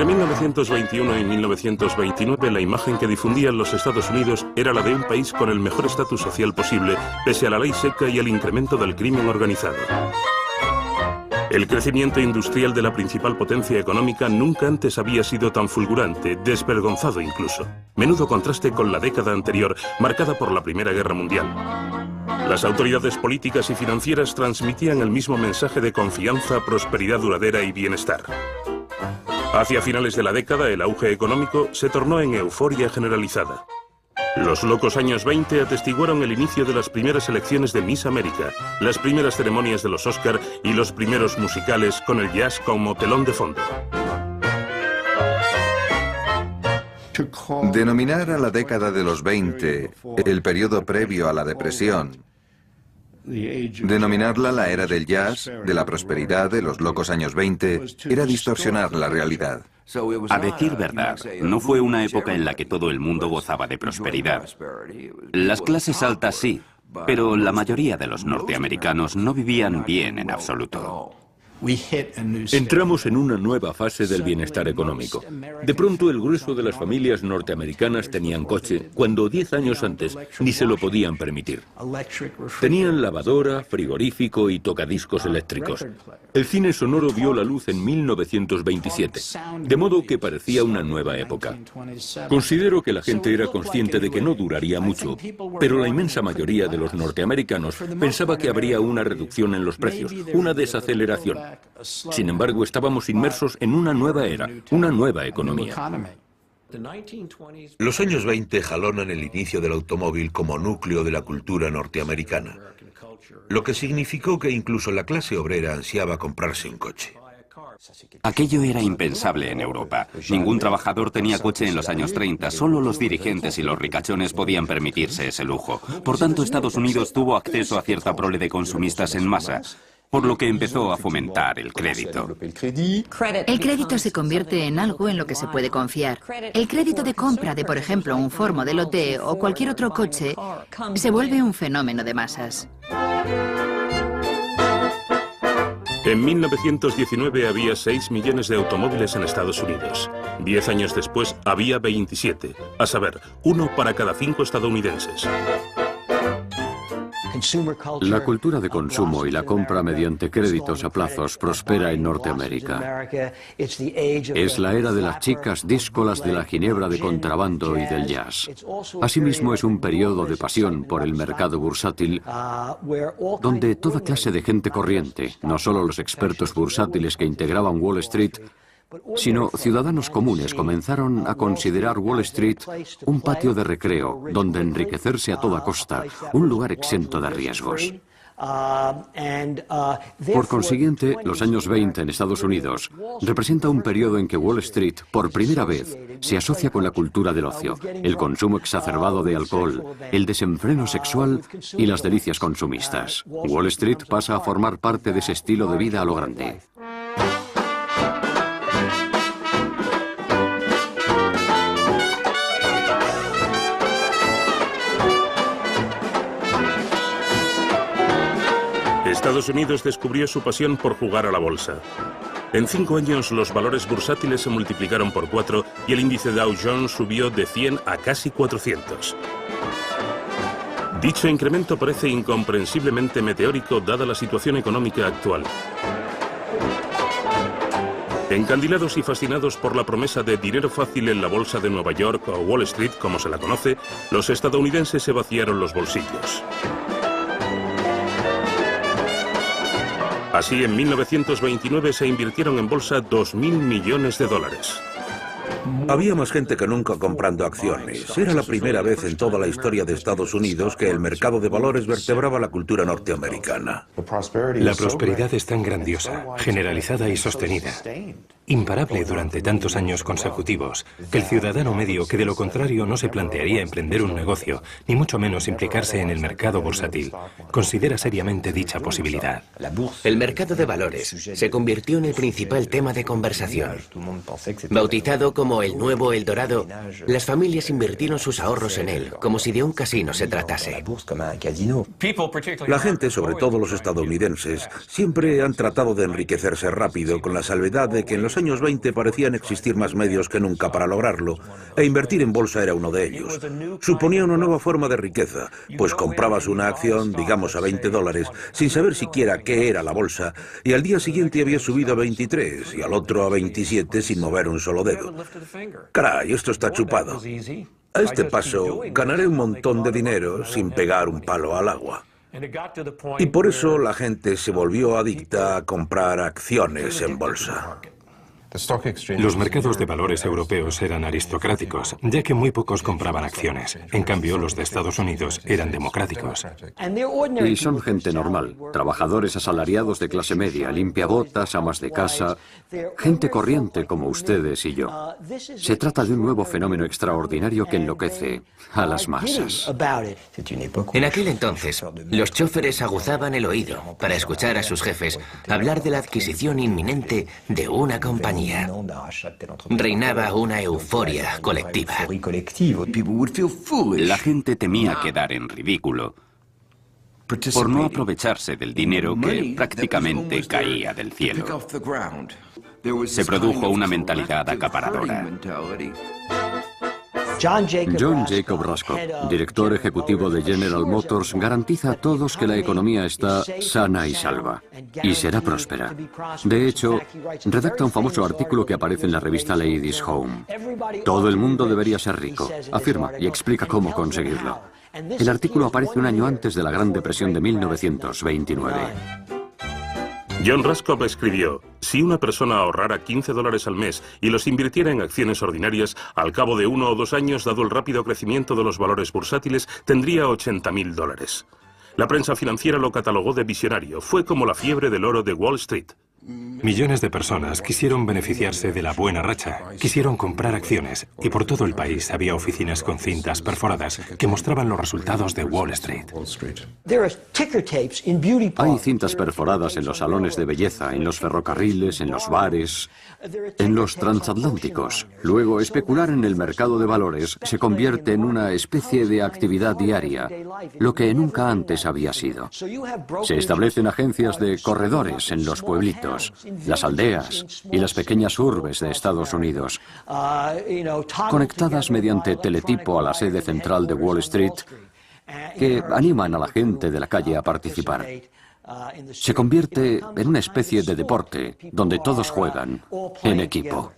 Entre 1921 y 1929, la imagen que difundían los Estados Unidos era la de un país con el mejor estatus social posible, pese a la ley seca y al incremento del crimen organizado. El crecimiento industrial de la principal potencia económica nunca antes había sido tan fulgurante, desvergonzado incluso. Menudo contraste con la década anterior, marcada por la Primera Guerra Mundial. Las autoridades políticas y financieras transmitían el mismo mensaje de confianza, prosperidad duradera y bienestar. Hacia finales de la década, el auge económico se tornó en euforia generalizada. Los locos años 20 atestiguaron el inicio de las primeras elecciones de Miss América, las primeras ceremonias de los Oscar y los primeros musicales con el jazz como telón de fondo. Denominar a la década de los 20 el periodo previo a la depresión, denominarla la era del jazz, de la prosperidad de los locos años 20, era distorsionar la realidad. A decir verdad, no fue una época en la que todo el mundo gozaba de prosperidad. Las clases altas sí, pero la mayoría de los norteamericanos no vivían bien en absoluto. Entramos en una nueva fase del bienestar económico. De pronto el grueso de las familias norteamericanas tenían coche, cuando 10 años antes ni se lo podían permitir. Tenían lavadora, frigorífico y tocadiscos eléctricos. El cine sonoro vio la luz en 1927, de modo que parecía una nueva época. Considero que la gente era consciente de que no duraría mucho, pero la inmensa mayoría de los norteamericanos pensaba que habría una reducción en los precios, una desaceleración. Sin embargo, estábamos inmersos en una nueva era, una nueva economía. Los años 20 jalonan el inicio del automóvil como núcleo de la cultura norteamericana, lo que significó que incluso la clase obrera ansiaba comprarse un coche. Aquello era impensable en Europa. Ningún trabajador tenía coche en los años 30, solo los dirigentes y los ricachones podían permitirse ese lujo. Por tanto, Estados Unidos tuvo acceso a cierta prole de consumistas en masa, por lo que empezó a fomentar el crédito. El crédito se convierte en algo en lo que se puede confiar. El crédito de compra de, por ejemplo, un Ford Modelo T o cualquier otro coche se vuelve un fenómeno de masas. En 1919 había 6 millones de automóviles en Estados Unidos. 10 años después había 27, a saber, 1 para cada 5 estadounidenses. La cultura de consumo y la compra mediante créditos a plazos prospera en Norteamérica. Es la era de las chicas díscolas, de la ginebra de contrabando y del jazz. Asimismo, es un periodo de pasión por el mercado bursátil, donde toda clase de gente corriente, no solo los expertos bursátiles que integraban Wall Street, sino ciudadanos comunes comenzaron a considerar Wall Street un patio de recreo donde enriquecerse a toda costa, un lugar exento de riesgos. Por consiguiente, los años 20 en Estados Unidos representa un periodo en que Wall Street, por primera vez, se asocia con la cultura del ocio, el consumo exacerbado de alcohol, el desenfreno sexual y las delicias consumistas. Wall Street pasa a formar parte de ese estilo de vida a lo grande. Estados Unidos descubrió su pasión por jugar a la bolsa. En 5 años los valores bursátiles se multiplicaron por 4 y el índice Dow Jones subió de 100 a casi 400. Dicho incremento parece incomprensiblemente meteórico dada la situación económica actual. Encandilados y fascinados por la promesa de dinero fácil en la bolsa de Nueva York o Wall Street, como se la conoce, los estadounidenses se vaciaron los bolsillos. Así, en 1929 se invirtieron en bolsa 2.000 millones de dólares. Había más gente que nunca comprando acciones. Era la primera vez en toda la historia de Estados Unidos que el mercado de valores vertebraba la cultura norteamericana. La prosperidad es tan grandiosa, generalizada y sostenida, imparable durante tantos años consecutivos, que el ciudadano medio, que de lo contrario no se plantearía emprender un negocio, ni mucho menos implicarse en el mercado bursátil, considera seriamente dicha posibilidad. El mercado de valores se convirtió en el principal tema de conversación. Bautizado como el nuevo El Dorado, las familias invirtieron sus ahorros en él, como si de un casino se tratase. La gente, sobre todo los estadounidenses, siempre han tratado de enriquecerse rápido, con la salvedad de que en los los años 20 parecían existir más medios que nunca para lograrlo, e invertir en bolsa era uno de ellos. Suponía una nueva forma de riqueza, pues comprabas una acción, digamos a $20, sin saber siquiera qué era la bolsa, y al día siguiente había subido a 23 y al otro a 27 sin mover un solo dedo. Caray, esto está chupado. A este paso, ganaré un montón de dinero sin pegar un palo al agua. Y por eso la gente se volvió adicta a comprar acciones en bolsa. Los mercados de valores europeos eran aristocráticos, ya que muy pocos compraban acciones. En cambio, los de Estados Unidos eran democráticos. Y son gente normal, trabajadores asalariados de clase media, limpiabotas, amas de casa, gente corriente como ustedes y yo. Se trata de un nuevo fenómeno extraordinario que enloquece a las masas. En aquel entonces, los choferes aguzaban el oído para escuchar a sus jefes hablar de la adquisición inminente de una compañía. Reinaba una euforia colectiva. La gente temía quedar en ridículo por no aprovecharse del dinero que prácticamente caía del cielo. Se produjo una mentalidad acaparadora. John Jacob Rascop, director ejecutivo de General Motors, garantiza a todos que la economía está sana y salva, y será próspera. De hecho, redacta un famoso artículo que aparece en la revista Ladies Home. Todo el mundo debería ser rico, afirma y explica cómo conseguirlo. El artículo aparece un año antes de la Gran Depresión de 1929. John Rascop escribió: si una persona ahorrara $15 al mes y los invirtiera en acciones ordinarias, al cabo de 1 o 2 años, dado el rápido crecimiento de los valores bursátiles, tendría $80.000. La prensa financiera lo catalogó de visionario. Fue como la fiebre del oro de Wall Street. Millones de personas quisieron beneficiarse de la buena racha, quisieron comprar acciones, y por todo el país había oficinas con cintas perforadas que mostraban los resultados de Wall Street. Hay cintas perforadas en los salones de belleza, en los ferrocarriles, en los bares, en los transatlánticos. Luego, especular en el mercado de valores se convierte en una especie de actividad diaria, lo que nunca antes había sido. Se establecen agencias de corredores en los pueblitos, las aldeas y las pequeñas urbes de Estados Unidos, conectadas mediante teletipo a la sede central de Wall Street, que animan a la gente de la calle a participar. Se convierte en una especie de deporte donde todos juegan en equipo.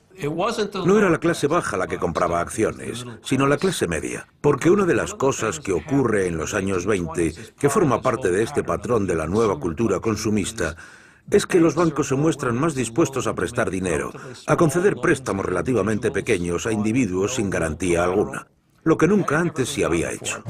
No era la clase baja la que compraba acciones, sino la clase media. Porque una de las cosas que ocurre en los años 20, que forma parte de este patrón de la nueva cultura consumista, es que los bancos se muestran más dispuestos a prestar dinero, a conceder préstamos relativamente pequeños a individuos sin garantía alguna, lo que nunca antes se había hecho.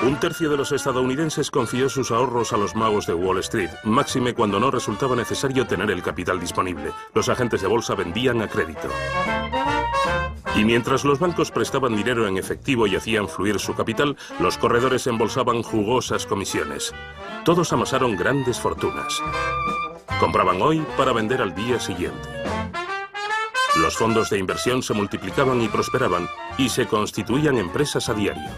Un tercio de los estadounidenses confió sus ahorros a los magos de Wall Street, máxime cuando no resultaba necesario tener el capital disponible. Los agentes de bolsa vendían a crédito. Y mientras los bancos prestaban dinero en efectivo y hacían fluir su capital, los corredores embolsaban jugosas comisiones. Todos amasaron grandes fortunas. Compraban hoy para vender al día siguiente. Los fondos de inversión se multiplicaban y prosperaban, y se constituían empresas a diario.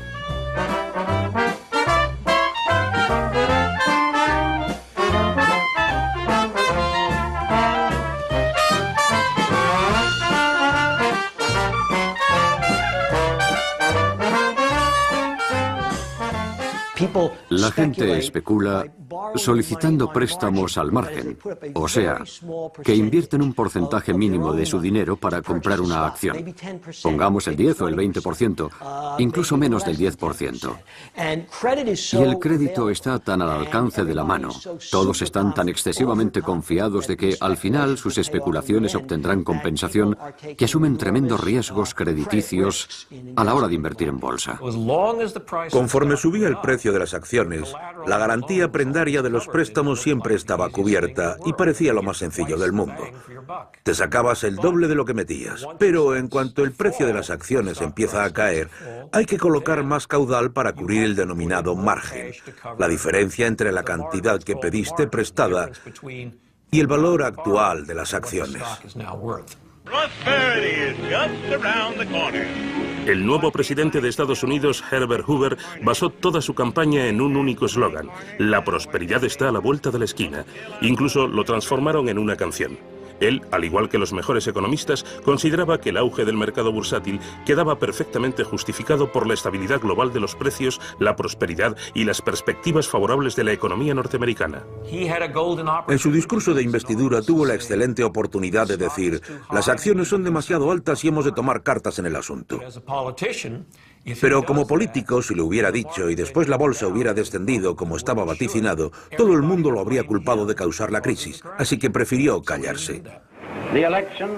La gente especula solicitando préstamos al margen, o sea, que invierten un porcentaje mínimo de su dinero para comprar una acción. Pongamos el 10 o el 20%, incluso menos del 10%. Y el crédito está tan al alcance de la mano, todos están tan excesivamente confiados de que al final sus especulaciones obtendrán compensación, que asumen tremendos riesgos crediticios a la hora de invertir en bolsa. Conforme subía el precio de las acciones, la garantía prendaria de los préstamos siempre estaba cubierta y parecía lo más sencillo del mundo. Te sacabas el doble de lo que metías, pero en cuanto el precio de las acciones empieza a caer, hay que colocar más caudal para cubrir el denominado margen, la diferencia entre la cantidad que pediste prestada y el valor actual de las acciones. El nuevo presidente de Estados Unidos, Herbert Hoover, basó toda su campaña en un único eslogan: la prosperidad está a la vuelta de la esquina. Incluso lo transformaron en una canción. Él, al igual que los mejores economistas, consideraba que el auge del mercado bursátil quedaba perfectamente justificado por la estabilidad global de los precios, la prosperidad y las perspectivas favorables de la economía norteamericana. En su discurso de investidura tuvo la excelente oportunidad de decir: las acciones son demasiado altas y hemos de tomar cartas en el asunto. Pero como político, si lo hubiera dicho y después la bolsa hubiera descendido como estaba vaticinado, todo el mundo lo habría culpado de causar la crisis, así que prefirió callarse. The election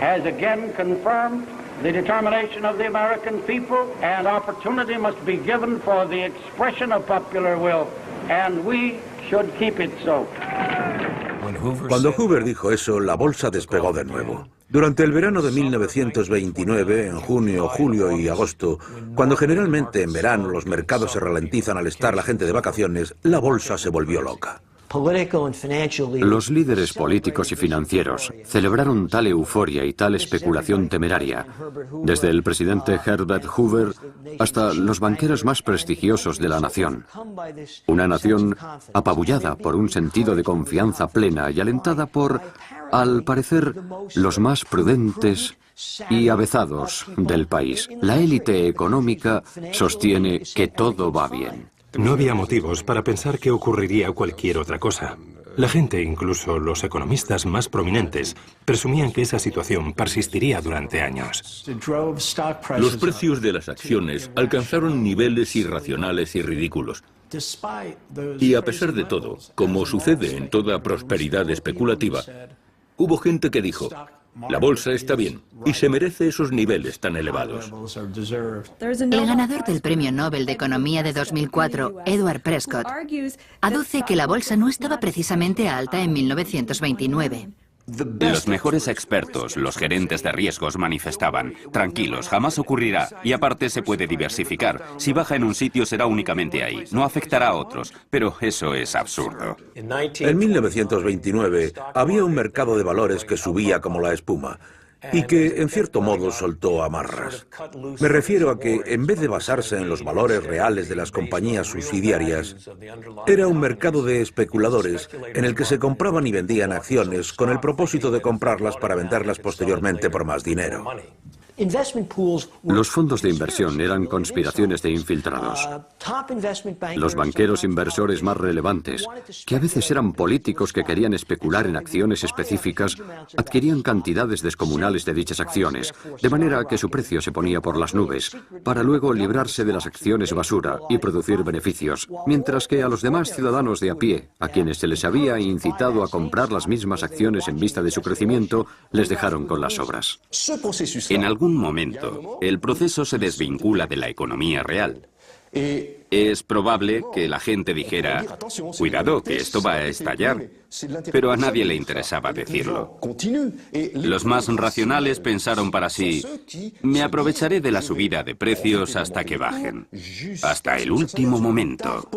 has again confirmed the determination of the American people, and opportunity must be given for the expression of popular will, and we should keep it so. Cuando Hoover dijo eso, la bolsa despegó de nuevo. Durante el verano de 1929, en junio, julio y agosto, cuando generalmente en verano los mercados se ralentizan al estar la gente de vacaciones, la bolsa se volvió loca. Los líderes políticos y financieros celebraron tal euforia y tal especulación temeraria, desde el presidente Herbert Hoover hasta los banqueros más prestigiosos de la nación. Una nación apabullada por un sentido de confianza plena y alentada por, al parecer, los más prudentes y avezados del país. La élite económica sostiene que todo va bien. No había motivos para pensar que ocurriría cualquier otra cosa. La gente, incluso los economistas más prominentes, presumían que esa situación persistiría durante años. Los precios de las acciones alcanzaron niveles irracionales y ridículos. Y a pesar de todo, como sucede en toda prosperidad especulativa, hubo gente que dijo: la bolsa está bien y se merece esos niveles tan elevados. El ganador del Premio Nobel de Economía de 2004, Edward Prescott, aduce que la bolsa no estaba precisamente alta en 1929. Los mejores expertos, los gerentes de riesgos, manifestaban: tranquilos, jamás ocurrirá, y aparte se puede diversificar. Si baja en un sitio será únicamente ahí, no afectará a otros, pero eso es absurdo. En 1929 había un mercado de valores que subía como la espuma y que, en cierto modo, soltó amarras. Me refiero a que, en vez de basarse en los valores reales de las compañías subsidiarias, era un mercado de especuladores en el que se compraban y vendían acciones con el propósito de comprarlas para venderlas posteriormente por más dinero. Los fondos de inversión eran conspiraciones de infiltrados. Los banqueros inversores más relevantes, que a veces eran políticos que querían especular en acciones específicas, adquirían cantidades descomunales de dichas acciones, de manera que su precio se ponía por las nubes, para luego librarse de las acciones basura y producir beneficios, mientras que a los demás ciudadanos de a pie, a quienes se les había incitado a comprar las mismas acciones en vista de su crecimiento, les dejaron con las sobras. En algún momento, el proceso se desvincula de la economía real. Es probable que la gente dijera: cuidado, que esto va a estallar, pero a nadie le interesaba decirlo. Los más racionales pensaron para sí: me aprovecharé de la subida de precios hasta que bajen, hasta el último momento.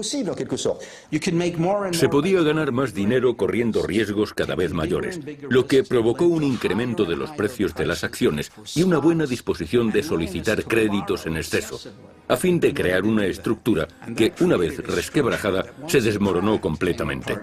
Se podía ganar más dinero corriendo riesgos cada vez mayores, lo que provocó un incremento de los precios de las acciones y una buena disposición de solicitar créditos en exceso, a fin de crear una estructura que, una vez resquebrajada, se desmoronó completamente.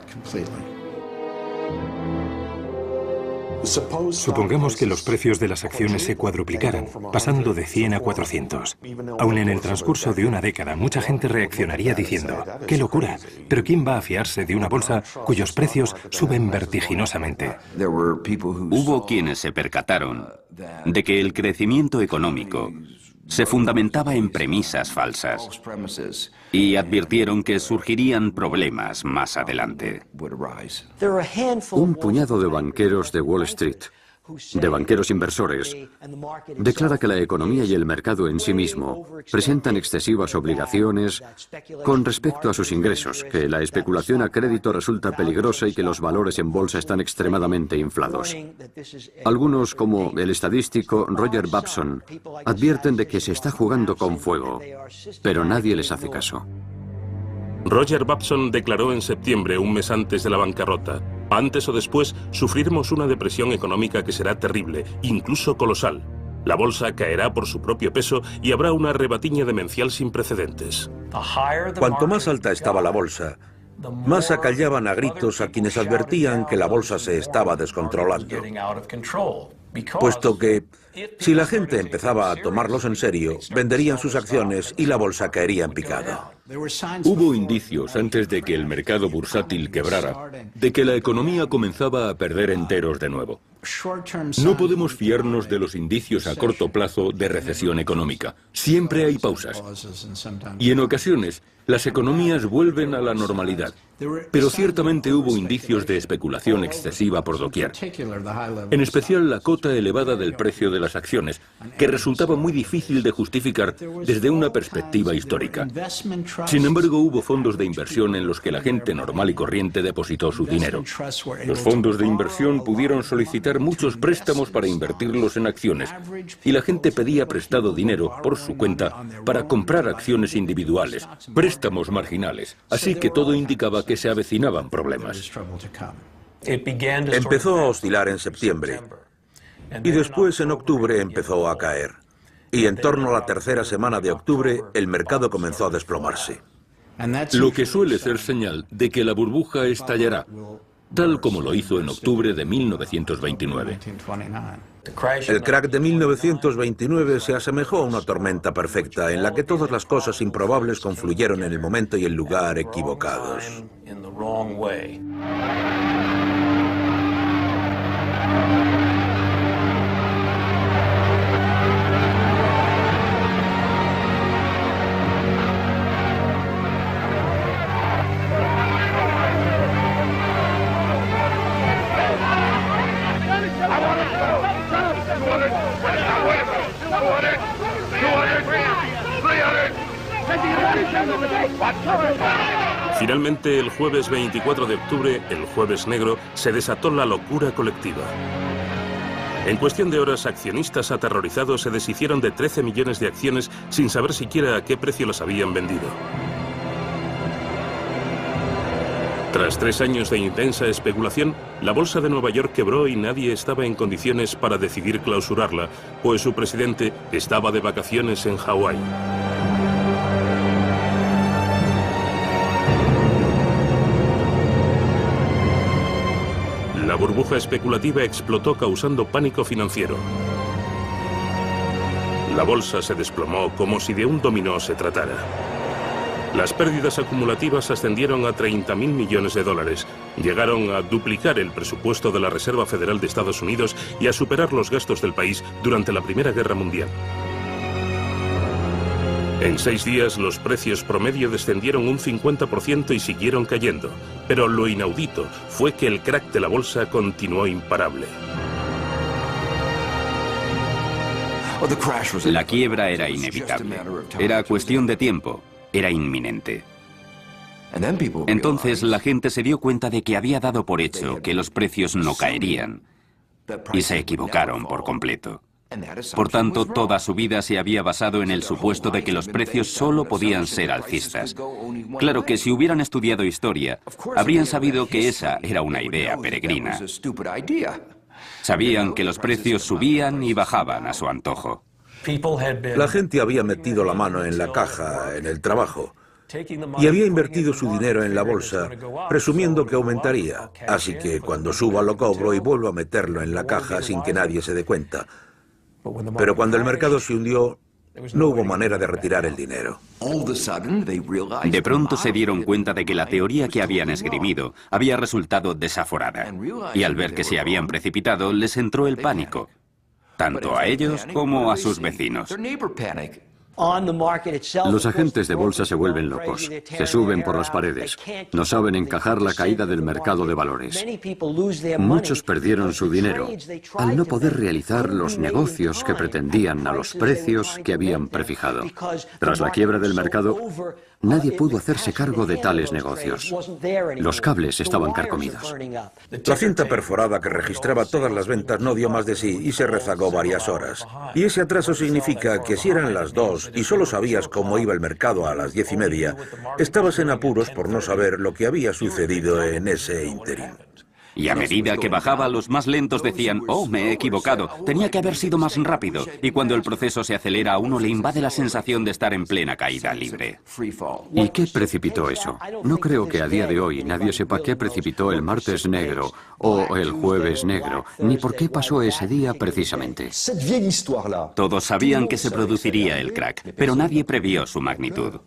Supongamos que los precios de las acciones se cuadruplicaran, pasando de 100 a 400. Aún en el transcurso de una década, mucha gente reaccionaría diciendo: ¡qué locura! ¿Pero quién va a fiarse de una bolsa cuyos precios suben vertiginosamente? Hubo quienes se percataron de que el crecimiento económico se fundamentaba en premisas falsas y advirtieron que surgirían problemas más adelante. Un puñado de banqueros de Wall Street, de banqueros inversores, declara que la economía y el mercado en sí mismo presentan excesivas obligaciones con respecto a sus ingresos, que la especulación a crédito resulta peligrosa y que los valores en bolsa están extremadamente inflados. Algunos, como el estadístico Roger Babson, advierten de que se está jugando con fuego, pero nadie les hace caso. Roger Babson declaró en septiembre, un mes antes de la bancarrota: Antes o después sufriremos una depresión económica que será terrible, incluso colosal. La bolsa caerá por su propio peso y habrá una rebatiña demencial sin precedentes. Cuanto más alta estaba la bolsa, más acallaban a gritos a quienes advertían que la bolsa se estaba descontrolando. Puesto que, si la gente empezaba a tomarlos en serio, venderían sus acciones y la bolsa caería en picado. Hubo indicios antes de que el mercado bursátil quebrara, de que la economía comenzaba a perder enteros de nuevo. No podemos fiarnos de los indicios a corto plazo de recesión económica. Siempre hay pausas. Y en ocasiones, las economías vuelven a la normalidad. Pero ciertamente hubo indicios de especulación excesiva por doquier. En especial la cota elevada del precio de las acciones, que resultaba muy difícil de justificar desde una perspectiva histórica. Sin embargo, hubo fondos de inversión en los que la gente normal y corriente depositó su dinero. Los fondos de inversión pudieron solicitar muchos préstamos para invertirlos en acciones, y la gente pedía prestado dinero por su cuenta para comprar acciones individuales, préstamos marginales, así que todo indicaba que se avecinaban problemas. Empezó a oscilar en septiembre y después en octubre empezó a caer. Y en torno a la tercera semana de octubre el mercado comenzó a desplomarse. Lo que suele ser señal de que la burbuja estallará, tal como lo hizo en octubre de 1929. El crack de 1929 se asemejó a una tormenta perfecta en la que todas las cosas improbables confluyeron en el momento y el lugar equivocados. Finalmente, el jueves 24 de octubre, el Jueves Negro, se desató la locura colectiva. En cuestión de horas, accionistas aterrorizados se deshicieron de 13 millones de acciones sin saber siquiera a qué precio las habían vendido. Tras 3 años de intensa especulación, la bolsa de Nueva York quebró y nadie estaba en condiciones para decidir clausurarla, pues su presidente estaba de vacaciones en Hawái. La burbuja especulativa explotó causando pánico financiero. La bolsa se desplomó como si de un dominó se tratara. Las pérdidas acumulativas ascendieron a 30.000 millones de dólares. Llegaron a duplicar el presupuesto de la Reserva Federal de Estados Unidos y a superar los gastos del país durante la Primera Guerra Mundial. En 6 días, los precios promedio descendieron un 50% y siguieron cayendo. Pero lo inaudito fue que el crack de la bolsa continuó imparable. La quiebra era inevitable. Era cuestión de tiempo. Era inminente. Entonces la gente se dio cuenta de que había dado por hecho que los precios no caerían. Y se equivocaron por completo. Por tanto, toda su vida se había basado en el supuesto de que los precios solo podían ser alcistas. Claro que si hubieran estudiado historia, habrían sabido que esa era una idea peregrina. Sabían que los precios subían y bajaban a su antojo. La gente había metido la mano en la caja, en el trabajo, y había invertido su dinero en la bolsa, presumiendo que aumentaría. Así que cuando suba lo cobro y vuelvo a meterlo en la caja sin que nadie se dé cuenta. Pero cuando el mercado se hundió, no hubo manera de retirar el dinero. De pronto se dieron cuenta de que la teoría que habían esgrimido había resultado desaforada. Y al ver que se habían precipitado, les entró el pánico, tanto a ellos como a sus vecinos. Los agentes de bolsa se vuelven locos, se suben por las paredes, no saben encajar la caída del mercado de valores. Muchos perdieron su dinero al no poder realizar los negocios que pretendían a los precios que habían prefijado. Tras la quiebra del mercado, nadie pudo hacerse cargo de tales negocios. Los cables estaban carcomidos. La cinta perforada que registraba todas las ventas no dio más de sí y se rezagó varias horas. Y ese atraso significa que si eran las 2 y solo sabías cómo iba el mercado a las 10:30, estabas en apuros por no saber lo que había sucedido en ese ínterin. Y a medida que bajaba, los más lentos decían, oh, me he equivocado, tenía que haber sido más rápido. Y cuando el proceso se acelera, a uno le invade la sensación de estar en plena caída libre. ¿Y qué precipitó eso? No creo que a día de hoy nadie sepa qué precipitó el martes negro o el jueves negro, ni por qué pasó ese día precisamente. Todos sabían que se produciría el crack, pero nadie previó su magnitud.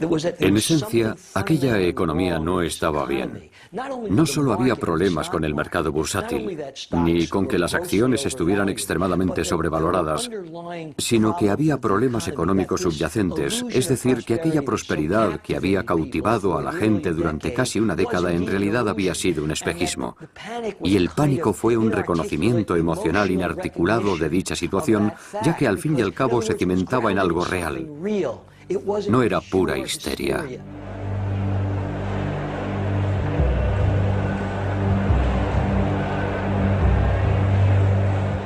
En esencia, aquella economía no estaba bien. No solo había problemas con el mercado bursátil, ni con que las acciones estuvieran extremadamente sobrevaloradas, sino que había problemas económicos subyacentes, es decir, que aquella prosperidad que había cautivado a la gente durante casi una década en realidad había sido un espejismo. Y el pánico fue un reconocimiento emocional inarticulado de dicha situación, ya que al fin y al cabo se cimentaba en algo real. No era pura histeria.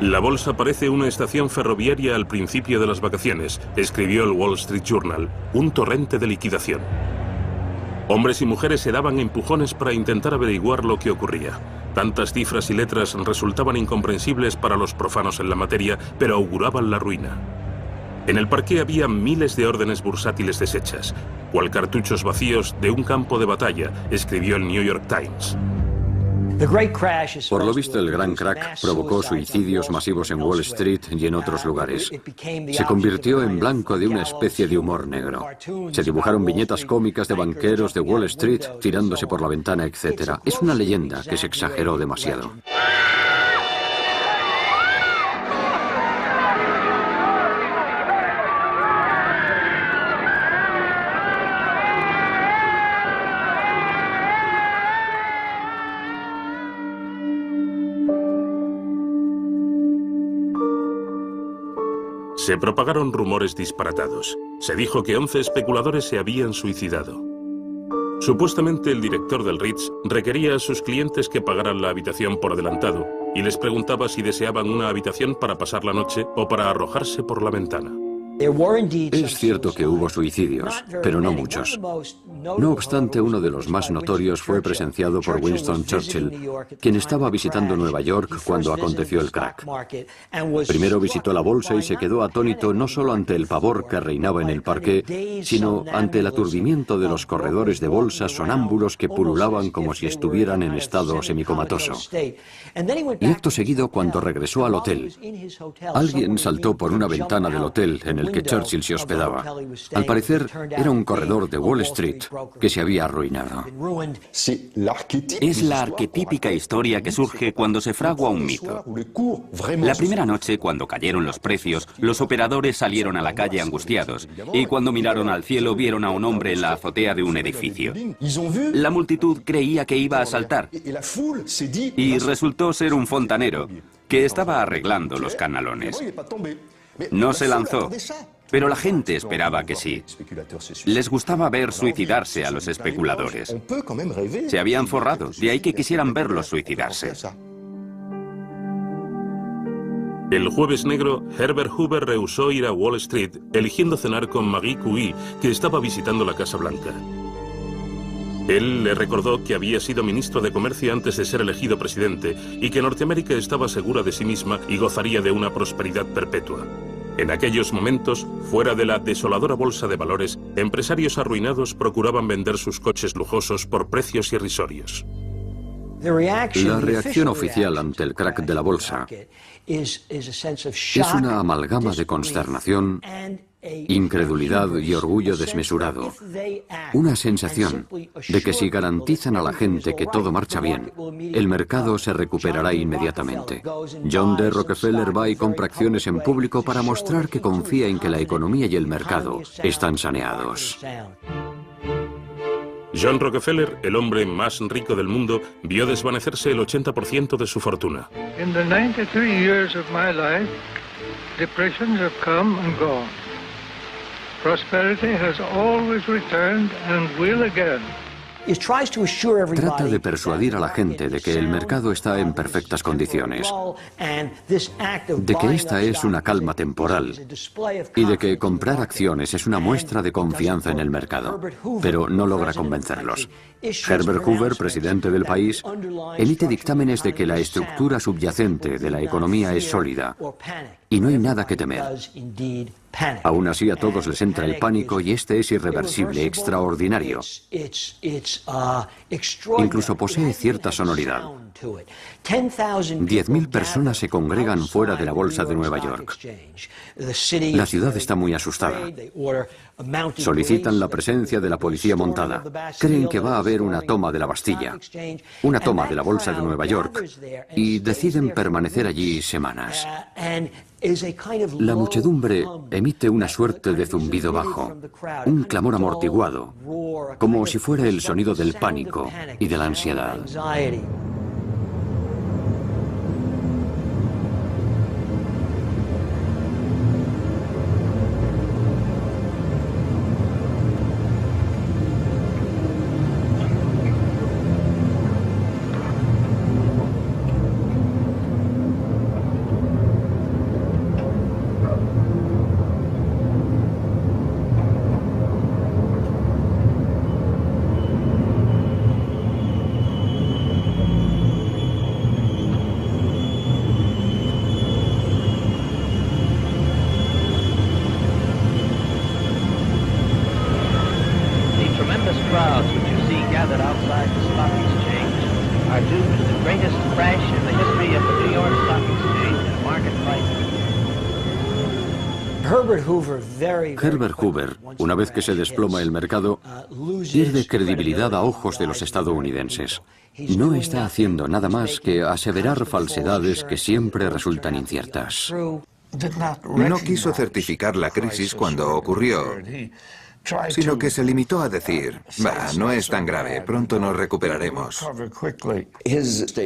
La bolsa parece una estación ferroviaria al principio de las vacaciones, escribió el Wall Street Journal, un torrente de liquidación. Hombres y mujeres se daban empujones para intentar averiguar lo que ocurría. Tantas cifras y letras resultaban incomprensibles para los profanos en la materia, pero auguraban la ruina. En el parqué había miles de órdenes bursátiles deshechas, cual cartuchos vacíos de un campo de batalla, escribió el New York Times. Por lo visto, el gran crack provocó suicidios masivos en Wall Street y en otros lugares. Se convirtió en blanco de una especie de humor negro. Se dibujaron viñetas cómicas de banqueros de Wall Street tirándose por la ventana, etc. Es una leyenda que se exageró demasiado. Se propagaron rumores disparatados. Se dijo que 11 especuladores se habían suicidado. Supuestamente el director del Ritz requería a sus clientes que pagaran la habitación por adelantado y les preguntaba si deseaban una habitación para pasar la noche o para arrojarse por la ventana. Es cierto que hubo suicidios, pero no muchos. No obstante, uno de los más notorios fue presenciado por Winston Churchill, quien estaba visitando Nueva York cuando aconteció el crack. Primero visitó la bolsa y se quedó atónito no solo ante el pavor que reinaba en el parqué, sino ante el aturdimiento de los corredores de bolsa sonámbulos que pululaban como si estuvieran en estado semicomatoso. Y acto seguido, cuando regresó al hotel, alguien saltó por una ventana del hotel en el que Churchill se hospedaba. Al parecer, era un corredor de Wall Street que se había arruinado. Es la arquetípica historia que surge cuando se fragua un mito. La primera noche, cuando cayeron los precios, los operadores salieron a la calle angustiados, y cuando miraron al cielo vieron a un hombre en la azotea de un edificio. La multitud creía que iba a saltar, y resultó ser un fontanero, que estaba arreglando los canalones. No se lanzó, pero la gente esperaba que sí. Les gustaba ver suicidarse a los especuladores. Se habían forrado, de ahí que quisieran verlos suicidarse. El jueves negro, Herbert Hoover rehusó ir a Wall Street, eligiendo cenar con Marie Curie, que estaba visitando la Casa Blanca. Él le recordó que había sido ministro de Comercio antes de ser elegido presidente y que Norteamérica estaba segura de sí misma y gozaría de una prosperidad perpetua. En aquellos momentos, fuera de la desoladora bolsa de valores, empresarios arruinados procuraban vender sus coches lujosos por precios irrisorios. La reacción oficial ante el crack de la bolsa es una amalgama de consternación, incredulidad y orgullo desmesurado. Una sensación de que si garantizan a la gente que todo marcha bien, el mercado se recuperará inmediatamente. John D. Rockefeller va y compra acciones en público para mostrar que confía en que la economía y el mercado están saneados. John Rockefeller, el hombre más rico del mundo, vio desvanecerse el 80% de su fortuna. In the 93 years of my life, depressions have come and gone. Prosperity has always returned and will again. Trata de persuadir a la gente de que el mercado está en perfectas condiciones, de que esta es una calma temporal y de que comprar acciones es una muestra de confianza en el mercado, pero no logra convencerlos. Herbert Hoover, presidente del país, emite dictámenes de que la estructura subyacente de la economía es sólida y no hay nada que temer. Aún así, a todos les entra el pánico y este es irreversible, extraordinario. Incluso posee cierta sonoridad. 10.000 personas se congregan fuera de la Bolsa de Nueva York. La ciudad está muy asustada. Solicitan la presencia de la policía montada. Creen que va a haber una toma de la Bastilla, una toma de la Bolsa de Nueva York, y deciden permanecer allí semanas. La muchedumbre emite una suerte de zumbido bajo, un clamor amortiguado, como si fuera el sonido del pánico y de la ansiedad. Herbert Hoover, una vez que se desploma el mercado, pierde credibilidad a ojos de los estadounidenses. No está haciendo nada más que aseverar falsedades que siempre resultan inciertas. No quiso certificar la crisis cuando ocurrió, sino que se limitó a decir, no es tan grave, pronto nos recuperaremos.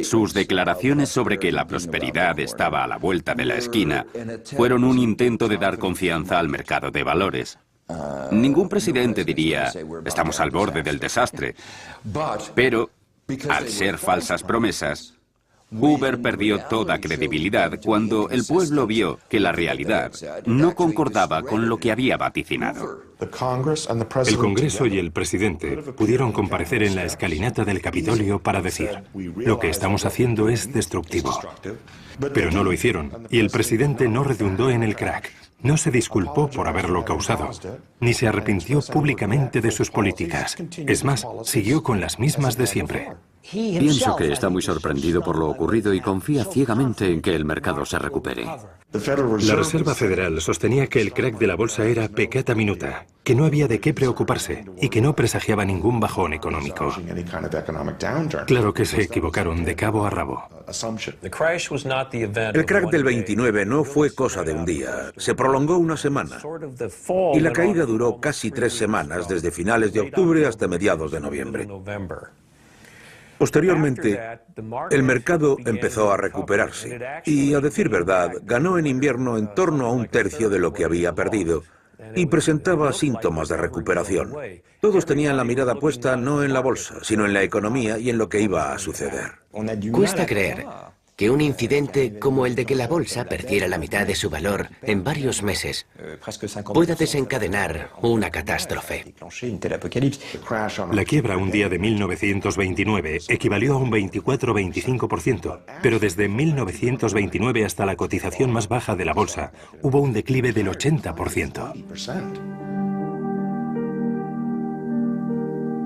Sus declaraciones sobre que la prosperidad estaba a la vuelta de la esquina fueron un intento de dar confianza al mercado de valores. Ningún presidente diría, estamos al borde del desastre, pero, al ser falsas promesas, Hoover perdió toda credibilidad cuando el pueblo vio que la realidad no concordaba con lo que había vaticinado. El Congreso y el presidente pudieron comparecer en la escalinata del Capitolio para decir, lo que estamos haciendo es destructivo. Pero no lo hicieron, y el presidente no redundó en el crack. No se disculpó por haberlo causado, ni se arrepintió públicamente de sus políticas. Es más, siguió con las mismas de siempre. Pienso que está muy sorprendido por lo ocurrido y confía ciegamente en que el mercado se recupere. La Reserva Federal sostenía que el crack de la bolsa era peccata minuta, que no había de qué preocuparse y que no presagiaba ningún bajón económico. Claro que se equivocaron de cabo a rabo. El crack del 29 no fue cosa de un día, se prolongó una semana. Y la caída duró casi 3 semanas, desde finales de octubre hasta mediados de noviembre. Posteriormente, el mercado empezó a recuperarse y, a decir verdad, ganó en invierno en torno a 1/3 de lo que había perdido y presentaba síntomas de recuperación. Todos tenían la mirada puesta no en la bolsa, sino en la economía y en lo que iba a suceder. Cuesta creer que un incidente como el de que la bolsa perdiera la mitad de su valor en varios meses pueda desencadenar una catástrofe. La quiebra un día de 1929 equivalió a un 24-25%, pero desde 1929 hasta la cotización más baja de la bolsa hubo un declive del 80%.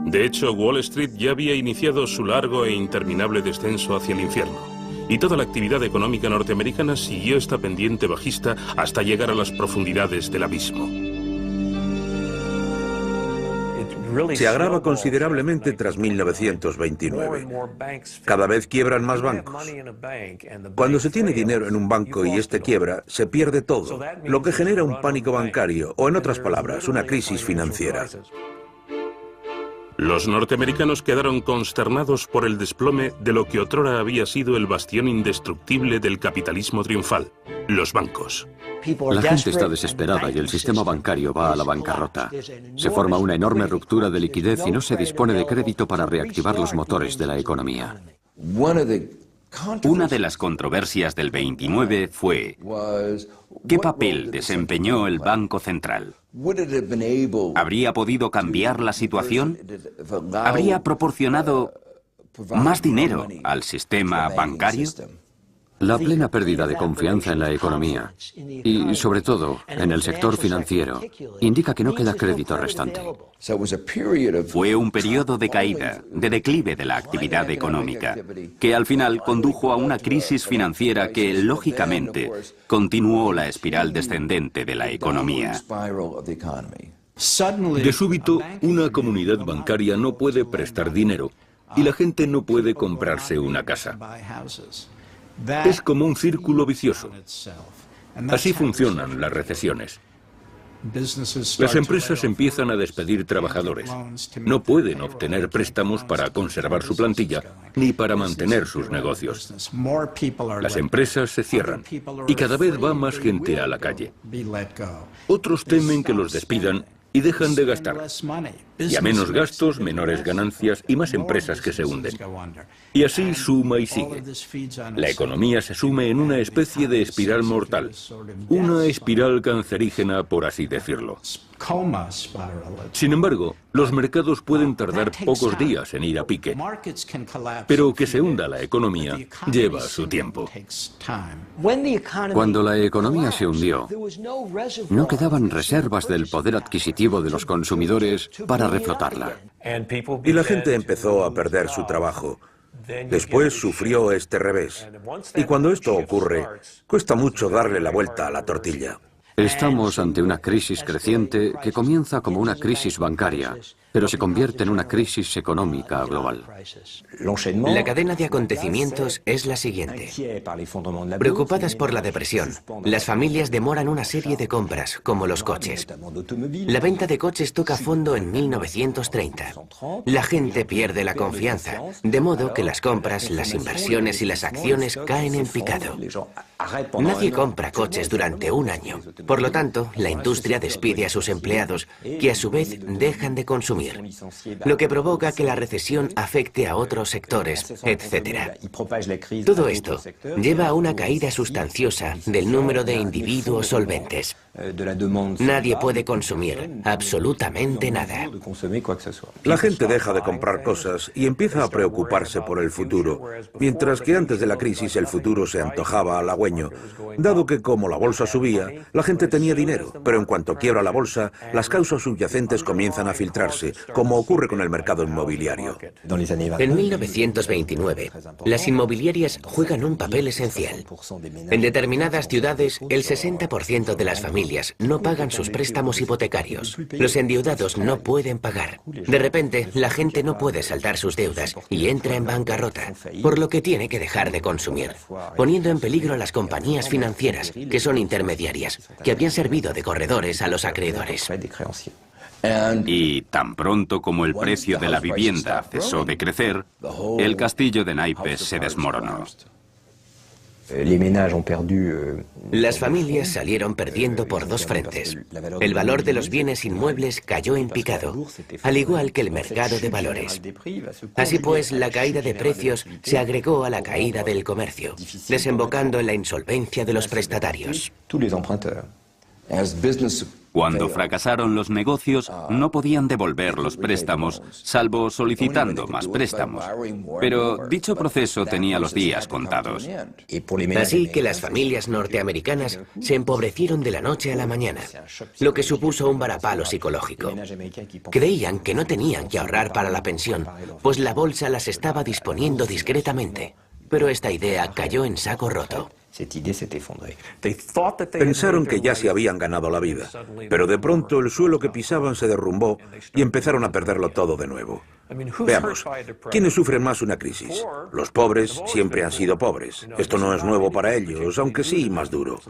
De hecho, Wall Street ya había iniciado su largo e interminable descenso hacia el infierno. Y toda la actividad económica norteamericana siguió esta pendiente bajista hasta llegar a las profundidades del abismo. Se agrava considerablemente tras 1929. Cada vez quiebran más bancos. Cuando se tiene dinero en un banco y este quiebra, se pierde todo, lo que genera un pánico bancario, o en otras palabras, una crisis financiera. Los norteamericanos quedaron consternados por el desplome de lo que otrora había sido el bastión indestructible del capitalismo triunfal, los bancos. La gente está desesperada y el sistema bancario va a la bancarrota. Se forma una enorme ruptura de liquidez y no se dispone de crédito para reactivar los motores de la economía. Una de las controversias del 29 fue ¿qué papel desempeñó el Banco Central? ¿Habría podido cambiar la situación? ¿Habría proporcionado más dinero al sistema bancario? La plena pérdida de confianza en la economía y, sobre todo, en el sector financiero, indica que no queda crédito restante. Fue un periodo de caída, de declive de la actividad económica, que al final condujo a una crisis financiera que, lógicamente, continuó la espiral descendente de la economía. De súbito, una comunidad bancaria no puede prestar dinero y la gente no puede comprarse una casa. Es como un círculo vicioso. Así funcionan las recesiones. Las empresas empiezan a despedir trabajadores. No pueden obtener préstamos para conservar su plantilla ni para mantener sus negocios. Las empresas se cierran y cada vez va más gente a la calle. Otros temen que los despidan y dejan de gastar. Y a menos gastos, menores ganancias y más empresas que se hunden. Y así suma y sigue. La economía se sume en una especie de espiral mortal. Una espiral cancerígena, por así decirlo. Sin embargo, los mercados pueden tardar pocos días en ir a pique. Pero que se hunda la economía lleva su tiempo. Cuando la economía se hundió, no quedaban reservas del poder adquisitivo de los consumidores para reflotarla. Y la gente empezó a perder su trabajo. Después sufrió este revés. Y cuando esto ocurre, cuesta mucho darle la vuelta a la tortilla. Estamos ante una crisis creciente que comienza como una crisis bancaria, pero se convierte en una crisis económica global. La cadena de acontecimientos es la siguiente. Preocupadas por la depresión, las familias demoran una serie de compras, como los coches. La venta de coches toca fondo en 1930. La gente pierde la confianza, de modo que las compras, las inversiones y las acciones caen en picado. Nadie compra coches durante un año. Por lo tanto, la industria despide a sus empleados, que a su vez dejan de consumir, lo que provoca que la recesión afecte a otros sectores, etc. Todo esto lleva a una caída sustanciosa del número de individuos solventes. Nadie puede consumir absolutamente nada. La gente deja de comprar cosas y empieza a preocuparse por el futuro, mientras que antes de la crisis el futuro se antojaba halagüeño, dado que como la bolsa subía, la gente tenía dinero, pero en cuanto quiebra la bolsa, las causas subyacentes comienzan a filtrarse, como ocurre con el mercado inmobiliario. En 1929, las inmobiliarias juegan un papel esencial. En determinadas ciudades, el 60% de las familias no pagan sus préstamos hipotecarios. Los endeudados no pueden pagar. De repente, la gente no puede saldar sus deudas y entra en bancarrota, por lo que tiene que dejar de consumir, poniendo en peligro a las compañías financieras, que son intermediarias, que habían servido de corredores a los acreedores. Y tan pronto como el precio de la vivienda cesó de crecer, el castillo de naipes se desmoronó. Las familias salieron perdiendo por dos frentes. El valor de los bienes inmuebles cayó en picado, al igual que el mercado de valores. Así pues, la caída de precios se agregó a la caída del comercio, desembocando en la insolvencia de los prestatarios. Cuando fracasaron los negocios, no podían devolver los préstamos, salvo solicitando más préstamos. Pero dicho proceso tenía los días contados. Así que las familias norteamericanas se empobrecieron de la noche a la mañana, lo que supuso un varapalo psicológico. Creían que no tenían que ahorrar para la pensión, pues la bolsa las estaba disponiendo discretamente. Pero esta idea cayó en saco roto. Pensaron que ya se habían ganado la vida, pero de pronto el suelo que pisaban se derrumbó y empezaron a perderlo todo de nuevo. Veamos, ¿quiénes sufren más una crisis? Los pobres siempre han sido pobres. Esto no es nuevo para ellos, aunque sí más duro.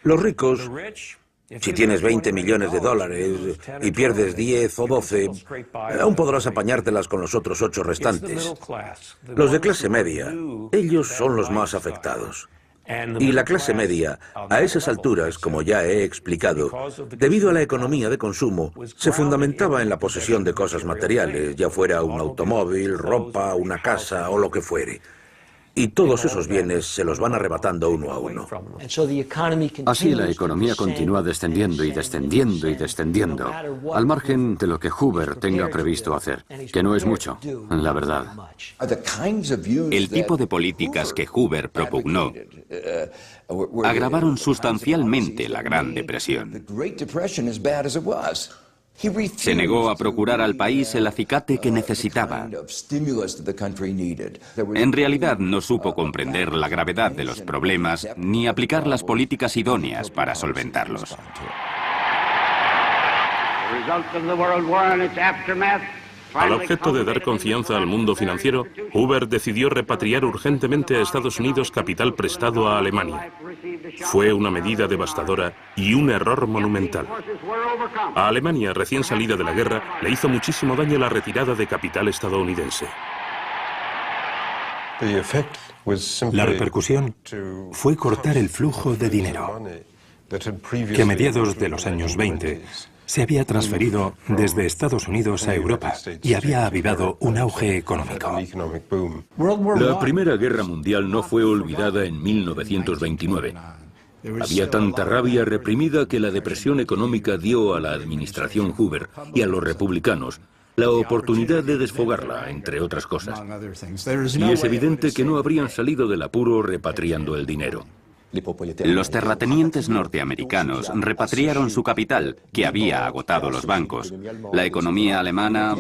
Los ricos Si tienes 20 millones de dólares y pierdes 10 o 12, aún podrás apañártelas con los otros 8 restantes. Los de clase media, ellos son los más afectados. Y la clase media, a esas alturas, como ya he explicado, debido a la economía de consumo, se fundamentaba en la posesión de cosas materiales, ya fuera un automóvil, ropa, una casa o lo que fuere. Y todos esos bienes se los van arrebatando uno a uno. Así la economía continúa descendiendo y descendiendo y descendiendo, al margen de lo que Hoover tenga previsto hacer, que no es mucho, la verdad. El tipo de políticas que Hoover propugnó agravaron sustancialmente la Gran Depresión. Se negó a procurar al país el acicate que necesitaba. En realidad no supo comprender la gravedad de los problemas ni aplicar las políticas idóneas para solventarlos. Al objeto de dar confianza al mundo financiero, Hoover decidió repatriar urgentemente a Estados Unidos capital prestado a Alemania. Fue una medida devastadora y un error monumental. A Alemania, recién salida de la guerra, le hizo muchísimo daño la retirada de capital estadounidense. La repercusión fue cortar el flujo de dinero, que a mediados de los años 20 se había transferido desde Estados Unidos a Europa y había avivado un auge económico. La Primera Guerra Mundial no fue olvidada en 1929. Había tanta rabia reprimida que la depresión económica dio a la administración Hoover y a los republicanos la oportunidad de desfogarla, entre otras cosas. Y es evidente que no habrían salido del apuro repatriando el dinero. Los terratenientes norteamericanos repatriaron su capital, que había agotado los bancos. La economía alemana,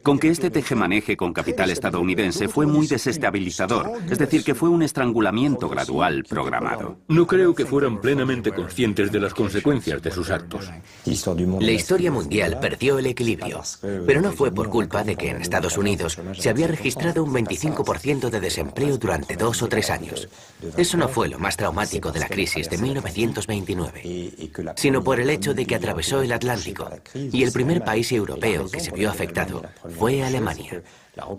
con que este tejemaneje con capital estadounidense, fue muy desestabilizador, es decir, que fue un estrangulamiento gradual programado. No creo que fueran plenamente conscientes de las consecuencias de sus actos. La historia mundial perdió el equilibrio, pero no fue por culpa de que en Estados Unidos se había registrado un 25% de desempleo durante 2 o 3 años. Eso no fue lo más traumático de la crisis de 1929, sino por el hecho de que atravesó el Atlántico, y el primer país europeo que se vio afectado fue Alemania,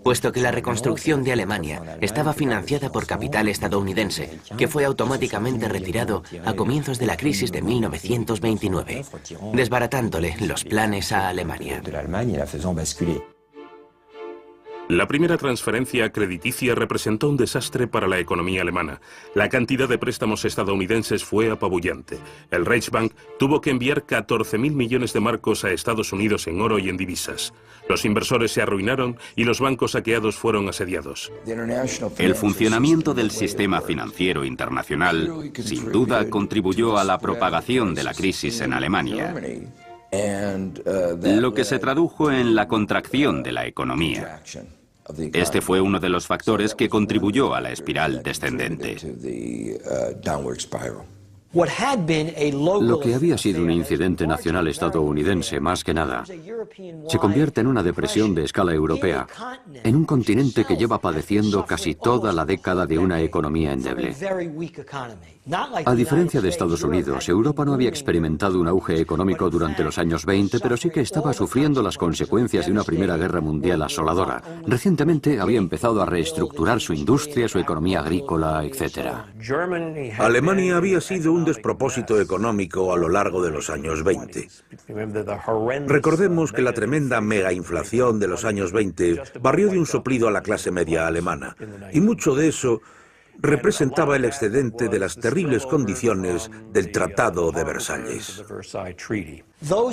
puesto que la reconstrucción de Alemania estaba financiada por capital estadounidense, que fue automáticamente retirado a comienzos de la crisis de 1929, desbaratándole los planes a Alemania. La primera transferencia crediticia representó un desastre para la economía alemana. La cantidad de préstamos estadounidenses fue apabullante. El Reichsbank tuvo que enviar 14.000 millones de marcos a Estados Unidos en oro y en divisas. Los inversores se arruinaron y los bancos saqueados fueron asediados. El funcionamiento del sistema financiero internacional, sin duda, contribuyó a la propagación de la crisis en Alemania, lo que se tradujo en la contracción de la economía. Este fue uno de los factores que contribuyó a la espiral descendente. Lo que había sido un incidente nacional estadounidense, más que nada, se convierte en una depresión de escala europea, en un continente que lleva padeciendo casi toda la década de una economía endeble. A diferencia de Estados Unidos, Europa no había experimentado un auge económico durante los años 20, pero sí que estaba sufriendo las consecuencias de una Primera Guerra Mundial asoladora. Recientemente había empezado a reestructurar su industria, su economía agrícola, etc. Alemania había sido un despropósito económico a lo largo de los años 20. Recordemos que la tremenda megainflación de los años 20 barrió de un soplido a la clase media alemana, y mucho de eso representaba el excedente de las terribles condiciones del Tratado de Versalles.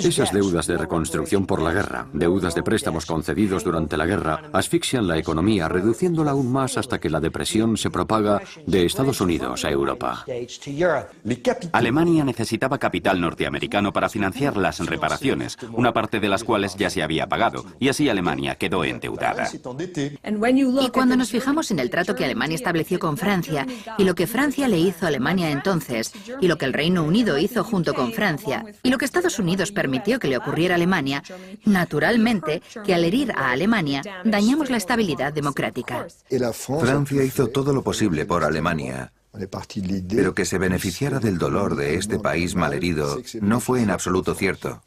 Esas deudas de reconstrucción por la guerra, deudas de préstamos concedidos durante la guerra, asfixian la economía, reduciéndola aún más hasta que la depresión se propaga de Estados Unidos a Europa. Alemania necesitaba capital norteamericano para financiar las reparaciones, una parte de las cuales ya se había pagado, y así Alemania quedó endeudada. Y cuando nos fijamos en el trato que Alemania estableció con Francia, y lo que Francia le hizo a Alemania entonces, y lo que el Reino Unido hizo junto con Francia, y lo que Estados Unidos permitió que le ocurriera a Alemania, naturalmente que al herir a Alemania dañamos la estabilidad democrática. Francia hizo todo lo posible por Alemania, Pero que se beneficiara del dolor de este país malherido no fue en absoluto cierto.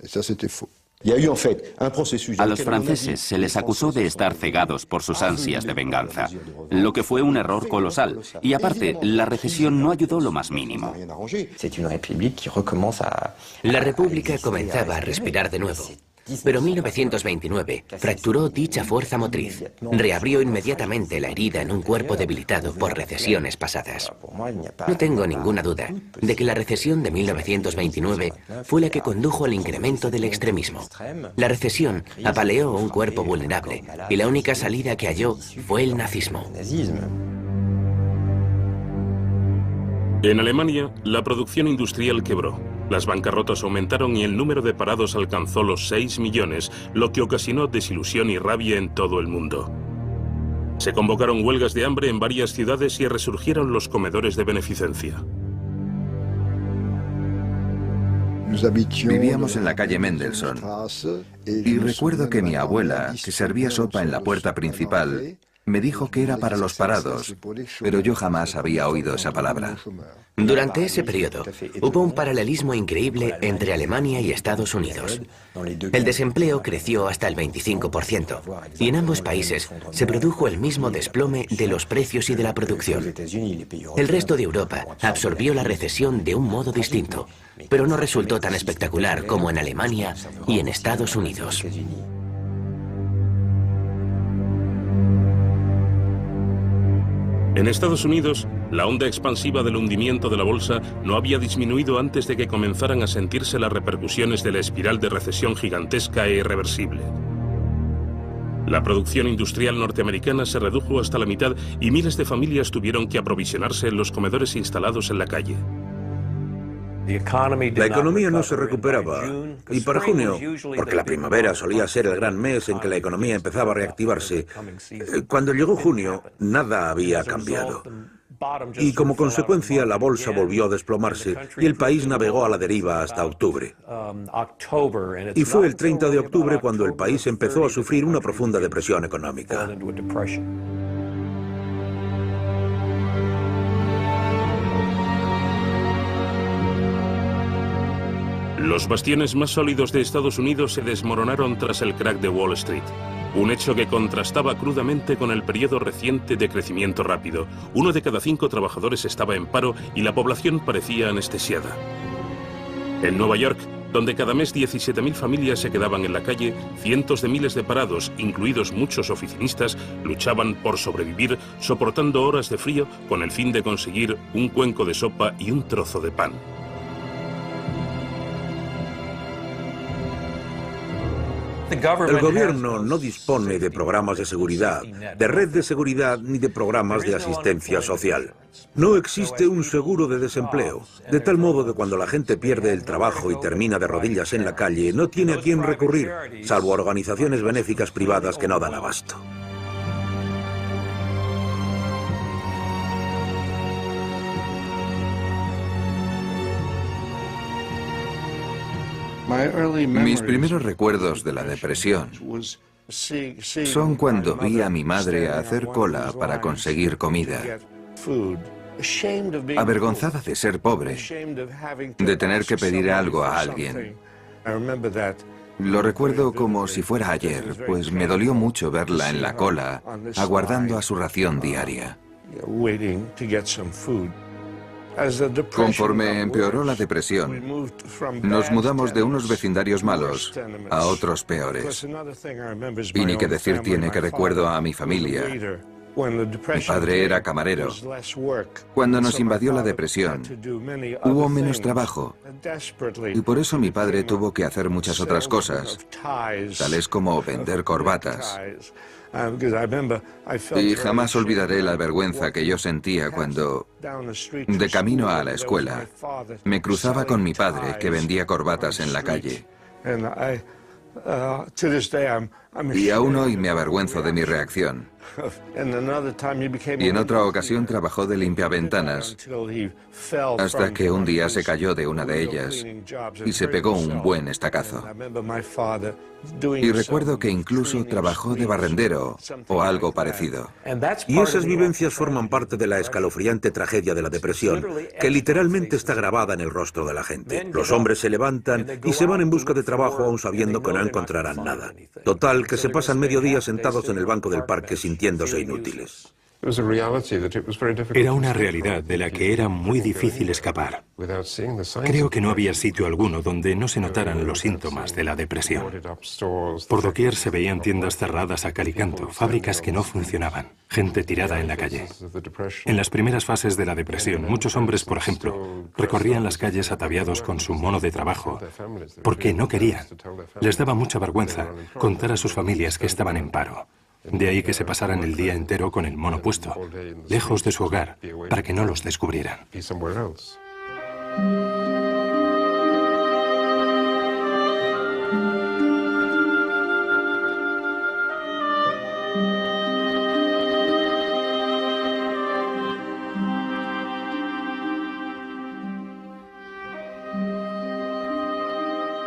A los franceses se les acusó de estar cegados por sus ansias de venganza, lo que fue un error colosal. Y aparte, la recesión no ayudó lo más mínimo. La República comenzaba a respirar de nuevo. Pero 1929 fracturó dicha fuerza motriz. Reabrió inmediatamente la herida en un cuerpo debilitado por recesiones pasadas. No tengo ninguna duda de que la recesión de 1929 fue la que condujo al incremento del extremismo. La recesión apaleó un cuerpo vulnerable y la única salida que halló fue el nazismo. En Alemania, la producción industrial quebró. Las bancarrotas aumentaron y el número de parados alcanzó los 6 millones, lo que ocasionó desilusión y rabia en todo el mundo. Se convocaron huelgas de hambre en varias ciudades y resurgieron los comedores de beneficencia. Vivíamos en la calle Mendelssohn y recuerdo que mi abuela, que servía sopa en la puerta principal, me dijo que era para los parados, pero yo jamás había oído esa palabra. Durante ese periodo, hubo un paralelismo increíble entre Alemania y Estados Unidos. El desempleo creció hasta el 25%, y en ambos países se produjo el mismo desplome de los precios y de la producción. El resto de Europa absorbió la recesión de un modo distinto, pero no resultó tan espectacular como en Alemania y en Estados Unidos. En Estados Unidos, la onda expansiva del hundimiento de la bolsa no había disminuido antes de que comenzaran a sentirse las repercusiones de la espiral de recesión gigantesca e irreversible. La producción industrial norteamericana se redujo hasta la mitad y miles de familias tuvieron que aprovisionarse en los comedores instalados en la calle. La economía no se recuperaba, y para junio, porque la primavera solía ser el gran mes en que la economía empezaba a reactivarse, cuando llegó junio, nada había cambiado. Y como consecuencia, la bolsa volvió a desplomarse y el país navegó a la deriva hasta octubre. Y fue el 30 de octubre cuando el país empezó a sufrir una profunda depresión económica. Los bastiones más sólidos de Estados Unidos se desmoronaron tras el crack de Wall Street, un hecho que contrastaba crudamente con el periodo reciente de crecimiento rápido. 1 de cada 5 trabajadores estaba en paro y la población parecía anestesiada. En Nueva York, donde cada mes 17.000 familias se quedaban en la calle, cientos de miles de parados, incluidos muchos oficinistas, luchaban por sobrevivir, soportando horas de frío con el fin de conseguir un cuenco de sopa y un trozo de pan. El gobierno no dispone de programas de seguridad, de red de seguridad ni de programas de asistencia social. No existe un seguro de desempleo, de tal modo que cuando la gente pierde el trabajo y termina de rodillas en la calle, no tiene a quién recurrir, salvo a organizaciones benéficas privadas que no dan abasto. Mis primeros recuerdos de la depresión son cuando vi a mi madre hacer cola para conseguir comida. Avergonzada de ser pobre, de tener que pedir algo a alguien. Lo recuerdo como si fuera ayer, pues me dolió mucho verla en la cola, aguardando a su ración diaria. Conforme empeoró la depresión, nos mudamos de unos vecindarios malos a otros peores. Y ni que decir tiene que recuerdo a mi familia. Mi padre era camarero. Cuando nos invadió la depresión, hubo menos trabajo. Y por eso mi padre tuvo que hacer muchas otras cosas, tales como vender corbatas. Y jamás olvidaré la vergüenza que yo sentía cuando, de camino a la escuela, me cruzaba con mi padre que vendía corbatas en la calle. Y aún hoy me avergüenzo de mi reacción. Y en otra ocasión trabajó de limpiaventanas, hasta que un día se cayó de una de ellas y se pegó un buen estacazo. Y recuerdo que incluso trabajó de barrendero o algo parecido. Y esas vivencias forman parte de la escalofriante tragedia de la depresión, que literalmente está grabada en el rostro de la gente. Los hombres se levantan y se van en busca de trabajo aún sabiendo que no encontrarán nada. Total, que se pasan medio día sentados en el banco del parque sintiéndose inútiles. Era una realidad de la que era muy difícil escapar. Creo que no había sitio alguno donde no se notaran los síntomas de la depresión. Por doquier se veían tiendas cerradas a cal y canto, fábricas que no funcionaban, gente tirada en la calle. En las primeras fases de la depresión, muchos hombres, por ejemplo, recorrían las calles ataviados con su mono de trabajo porque no querían. Les daba mucha vergüenza contar a sus familias que estaban en paro. De ahí que se pasaran el día entero con el mono puesto, lejos de su hogar, para que no los descubrieran.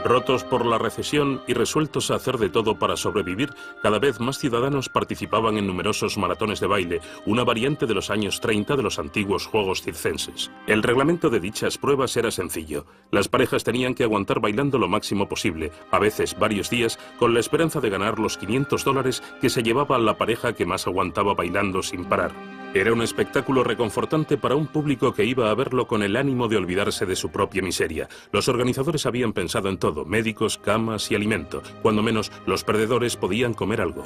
Rotos por la recesión y resueltos a hacer de todo para sobrevivir, cada vez más ciudadanos participaban en numerosos maratones de baile, una variante de los años 30 de los antiguos Juegos Circenses. El reglamento de dichas pruebas era sencillo. Las parejas tenían que aguantar bailando lo máximo posible, a veces varios días, con la esperanza de ganar los $500 que se llevaba la pareja que más aguantaba bailando sin parar. Era un espectáculo reconfortante para un público que iba a verlo con el ánimo de olvidarse de su propia miseria. Los organizadores habían pensado en todo: médicos, camas y alimento. Cuando menos, los perdedores podían comer algo.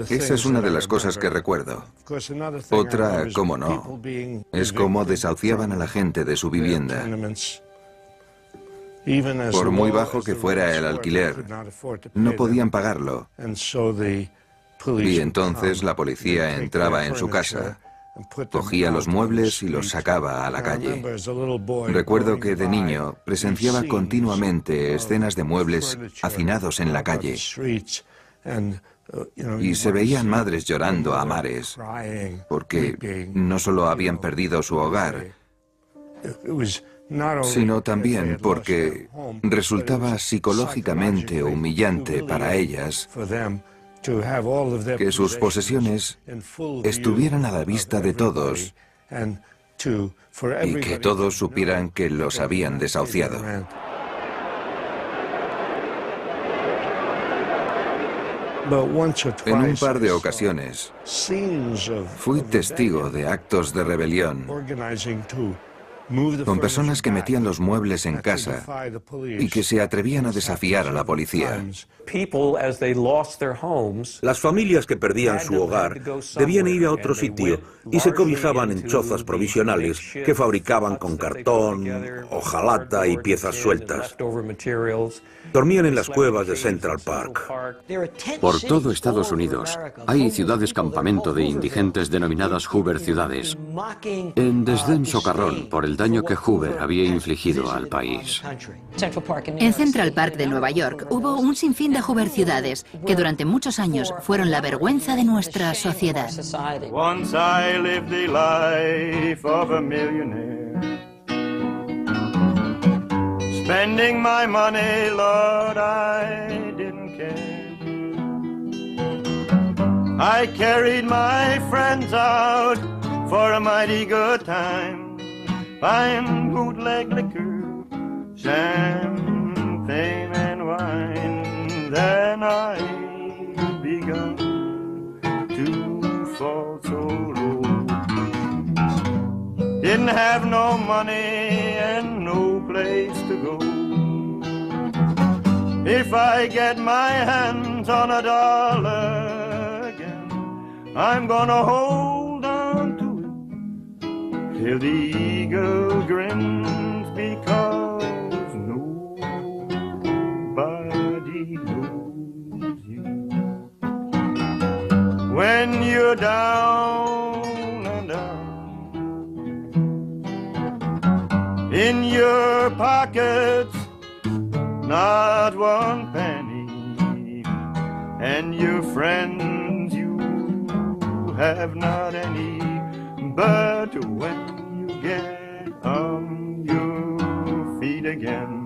Esa es una de las cosas que recuerdo. Otra, cómo no, es cómo desahuciaban a la gente de su vivienda. Por muy bajo que fuera el alquiler, no podían pagarlo. Y entonces la policía entraba en su casa, cogía los muebles y los sacaba a la calle. Recuerdo que de niño presenciaba continuamente escenas de muebles hacinados en la calle. Y se veían madres llorando a mares, porque no solo habían perdido su hogar, sino también porque resultaba psicológicamente humillante para ellas que sus posesiones estuvieran a la vista de todos y que todos supieran que los habían desahuciado. En un par de ocasiones fui testigo de actos de rebelión con personas que metían los muebles en casa y que se atrevían a desafiar a la policía. Las familias que perdían su hogar debían ir a otro sitio y se cobijaban en chozas provisionales que fabricaban con cartón, hojalata y piezas sueltas. Dormían en las cuevas de Central Park. Por todo Estados Unidos hay ciudades campamento de indigentes denominadas Hoover ciudades, en desdén socarrón por el daño que Hoover había infligido al país. En Central Park de Nueva York hubo un sinfín de Hoover ciudades que durante muchos años fueron la vergüenza de nuestra sociedad. Once I lived the life of a millionaire, spending my money, Lord, I didn't care. I carried my friends out for a mighty good time, buying bootleg liquor, champagne and wine. Then I didn't have no money and no place to go. If I get my hands on a dollar again, I'm gonna hold on to it till the eagle grins, because nobody knows you when you're down and out. In your pockets, not one penny, and your friends you have not any. But when you get on your feet again,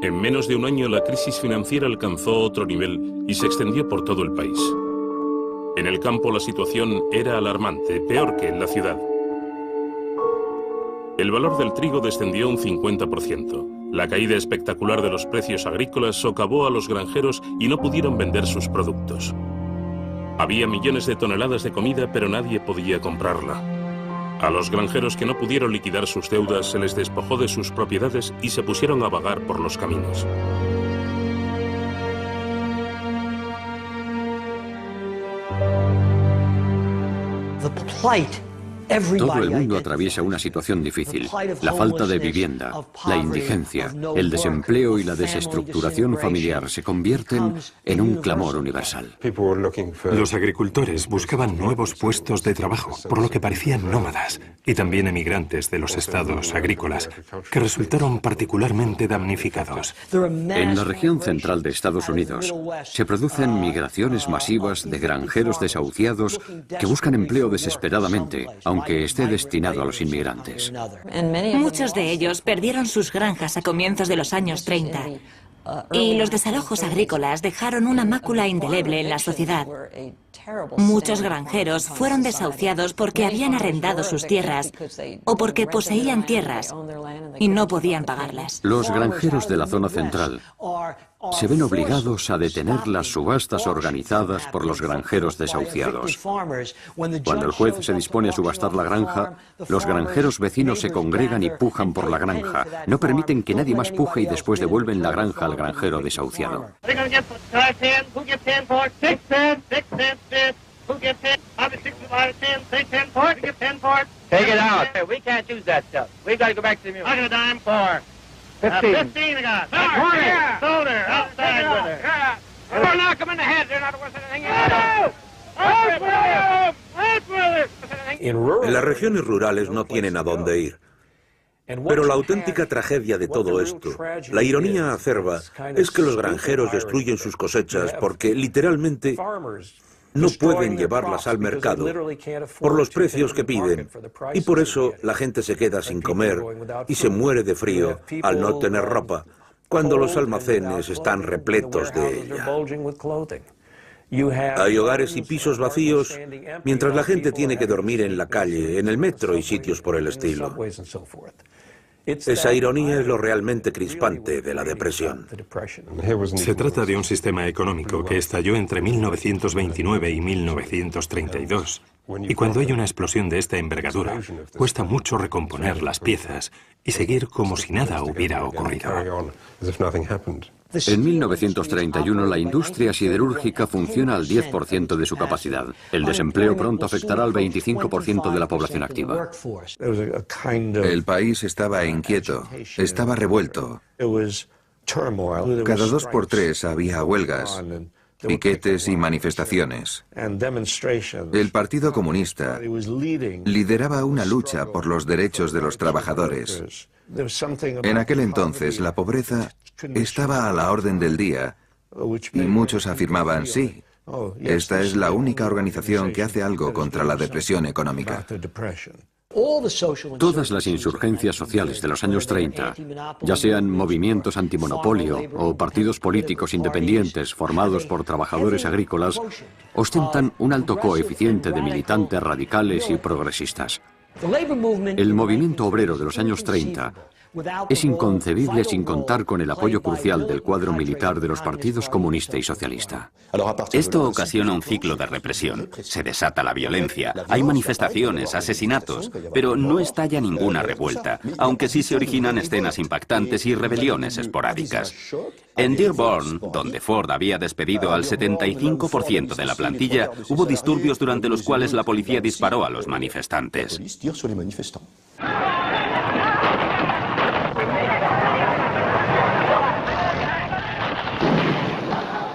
En menos de un año, la crisis financiera alcanzó otro nivel y se extendió por todo el país. En el campo la situación era alarmante, peor que en la ciudad. El valor del trigo descendió un 50%. La caída espectacular de los precios agrícolas socavó a los granjeros y no pudieron vender sus productos. Había millones de toneladas de comida, pero nadie podía comprarla. A los granjeros que no pudieron liquidar sus deudas se les despojó de sus propiedades y se pusieron a vagar por los caminos. Todo el mundo atraviesa una situación difícil. La falta de vivienda, la indigencia, el desempleo y la desestructuración familiar se convierten en un clamor universal. Los agricultores buscaban nuevos puestos de trabajo, por lo que parecían nómadas, y también emigrantes de los estados agrícolas, que resultaron particularmente damnificados. En la región central de Estados Unidos se producen migraciones masivas de granjeros desahuciados que buscan empleo desesperadamente, aunque esté destinado a los inmigrantes. Muchos de ellos perdieron sus granjas a comienzos de los años 30 y los desalojos agrícolas dejaron una mácula indeleble en la sociedad. Muchos granjeros fueron desahuciados porque habían arrendado sus tierras o porque poseían tierras y no podían pagarlas. Los granjeros de la zona central se ven obligados a detener las subastas organizadas por los granjeros desahuciados. Cuando el juez se dispone a subastar la granja, los granjeros vecinos se congregan y pujan por la granja. No permiten que nadie más puje y después devuelven la granja al granjero desahuciado. Take it out. We can't use that stuff. We've got to go back to the museum. I got a dime for 15. 15 I got. 20. Sold her. Outside with her. We'll knock them in the head. They're not worth anything. En las regiones rurales no tienen a dónde ir. Pero la auténtica tragedia de todo esto, la ironía acerba, es que los granjeros destruyen sus cosechas porque literalmente no pueden llevarlas al mercado por los precios que piden, y por eso la gente se queda sin comer y se muere de frío al no tener ropa, cuando los almacenes están repletos de ella. Hay hogares y pisos vacíos, mientras la gente tiene que dormir en la calle, en el metro y sitios por el estilo. Esa ironía es lo realmente crispante de la depresión. Se trata de un sistema económico que estalló entre 1929 y 1932. Y cuando hay una explosión de esta envergadura, cuesta mucho recomponer las piezas y seguir como si nada hubiera ocurrido. En 1931 la industria siderúrgica funciona al 10% de su capacidad. El desempleo pronto afectará al 25% de la población activa. El país estaba inquieto, estaba revuelto. Cada 2 por 3 había huelgas, piquetes y manifestaciones. El Partido Comunista lideraba una lucha por los derechos de los trabajadores. En aquel entonces la pobreza estaba a la orden del día y muchos afirmaban, sí, esta es la única organización que hace algo contra la depresión económica. Todas las insurgencias sociales de los años 30, ya sean movimientos antimonopolio o partidos políticos independientes formados por trabajadores agrícolas, ostentan un alto coeficiente de militantes radicales y progresistas. El movimiento obrero de los años 30 es inconcebible sin contar con el apoyo crucial del cuadro militar de los partidos comunista y socialista. Esto ocasiona un ciclo de represión. Se desata la violencia, hay manifestaciones, asesinatos, pero no estalla ninguna revuelta, aunque sí se originan escenas impactantes y rebeliones esporádicas. En Dearborn, donde Ford había despedido al 75% de la plantilla, hubo disturbios durante los cuales la policía disparó a los manifestantes.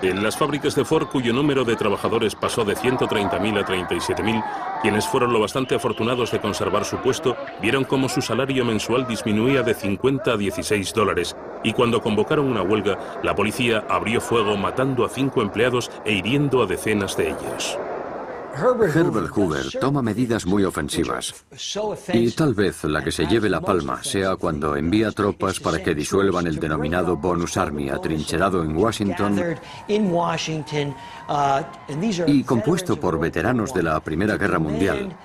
En las fábricas de Ford, cuyo número de trabajadores pasó de 130.000 a 37.000, quienes fueron lo bastante afortunados de conservar su puesto, vieron cómo su salario mensual disminuía de 50 a 16 dólares, y cuando convocaron una huelga, la policía abrió fuego matando a 5 empleados e hiriendo a decenas de ellos. Herbert Hoover toma medidas muy ofensivas y tal vez la que se lleve la palma sea cuando envía tropas para que disuelvan el denominado Bonus Army atrincherado en Washington y compuesto por veteranos de la Primera Guerra Mundial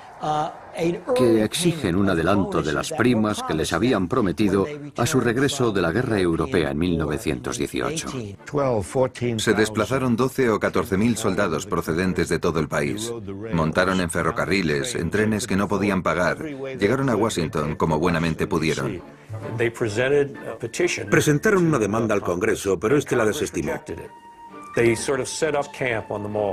que exigen un adelanto de las primas que les habían prometido a su regreso de la Guerra Europea en 1918. Se desplazaron 12 o 14.000 soldados procedentes de todo el país. Montaron en ferrocarriles, en trenes que no podían pagar. Llegaron a Washington como buenamente pudieron. Presentaron una demanda al Congreso, pero este la desestimó.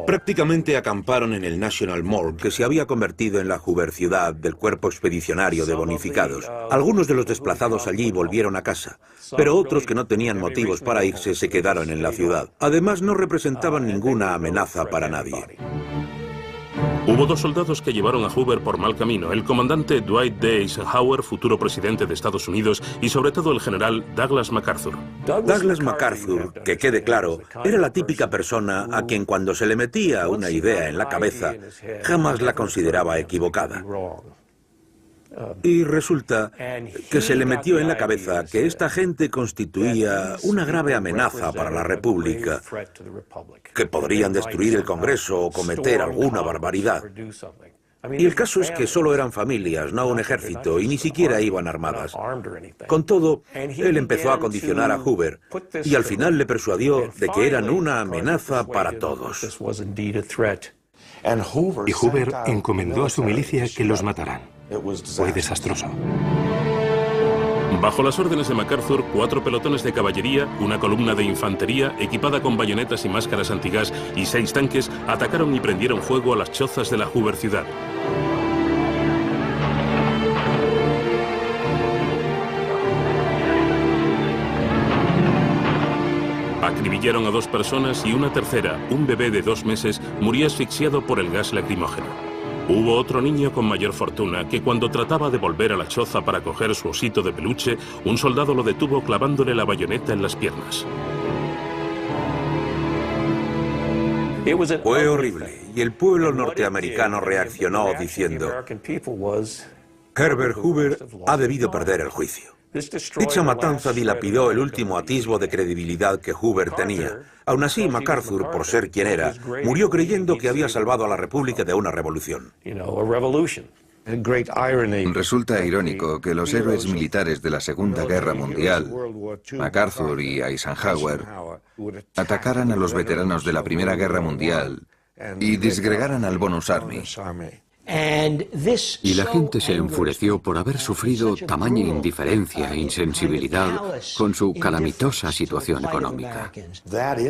Prácticamente acamparon en el National Mall, que se había convertido en la Hoover ciudad del cuerpo expedicionario de bonificados. Algunos de los desplazados allí volvieron a casa, pero otros que no tenían motivos para irse se quedaron en la ciudad. Además, no representaban ninguna amenaza para nadie. Hubo 2 soldados que llevaron a Hoover por mal camino, el comandante Dwight D. Eisenhower, futuro presidente de Estados Unidos, y sobre todo el general Douglas MacArthur. Douglas MacArthur, que quede claro, era la típica persona a quien cuando se le metía una idea en la cabeza, jamás la consideraba equivocada. Y resulta que se le metió en la cabeza que esta gente constituía una grave amenaza para la República, que podrían destruir el Congreso o cometer alguna barbaridad. Y el caso es que solo eran familias, no un ejército, y ni siquiera iban armadas. Con todo, él empezó a condicionar a Hoover, y al final le persuadió de que eran una amenaza para todos. Y Hoover encomendó a su milicia que los mataran. Fue desastroso. Bajo las órdenes de MacArthur, 4 pelotones de caballería, una columna de infantería equipada con bayonetas y máscaras antigás y 6 tanques atacaron y prendieron fuego a las chozas de la Hoover ciudad. Acribillaron a 2 personas y una tercera, un bebé de 2 meses, murió asfixiado por el gas lacrimógeno. Hubo otro niño con mayor fortuna que cuando trataba de volver a la choza para coger su osito de peluche, un soldado lo detuvo clavándole la bayoneta en las piernas. Fue horrible, y el pueblo norteamericano reaccionó diciendo: Herbert Hoover ha debido perder el juicio. Dicha matanza dilapidó el último atisbo de credibilidad que Hoover tenía. Aún así, MacArthur, por ser quien era, murió creyendo que había salvado a la República de una revolución. Resulta irónico que los héroes militares de la Segunda Guerra Mundial, MacArthur y Eisenhower, atacaran a los veteranos de la Primera Guerra Mundial y disgregaran al Bonus Army. Y la gente se enfureció por haber sufrido tamaña indiferencia e insensibilidad con su calamitosa situación económica.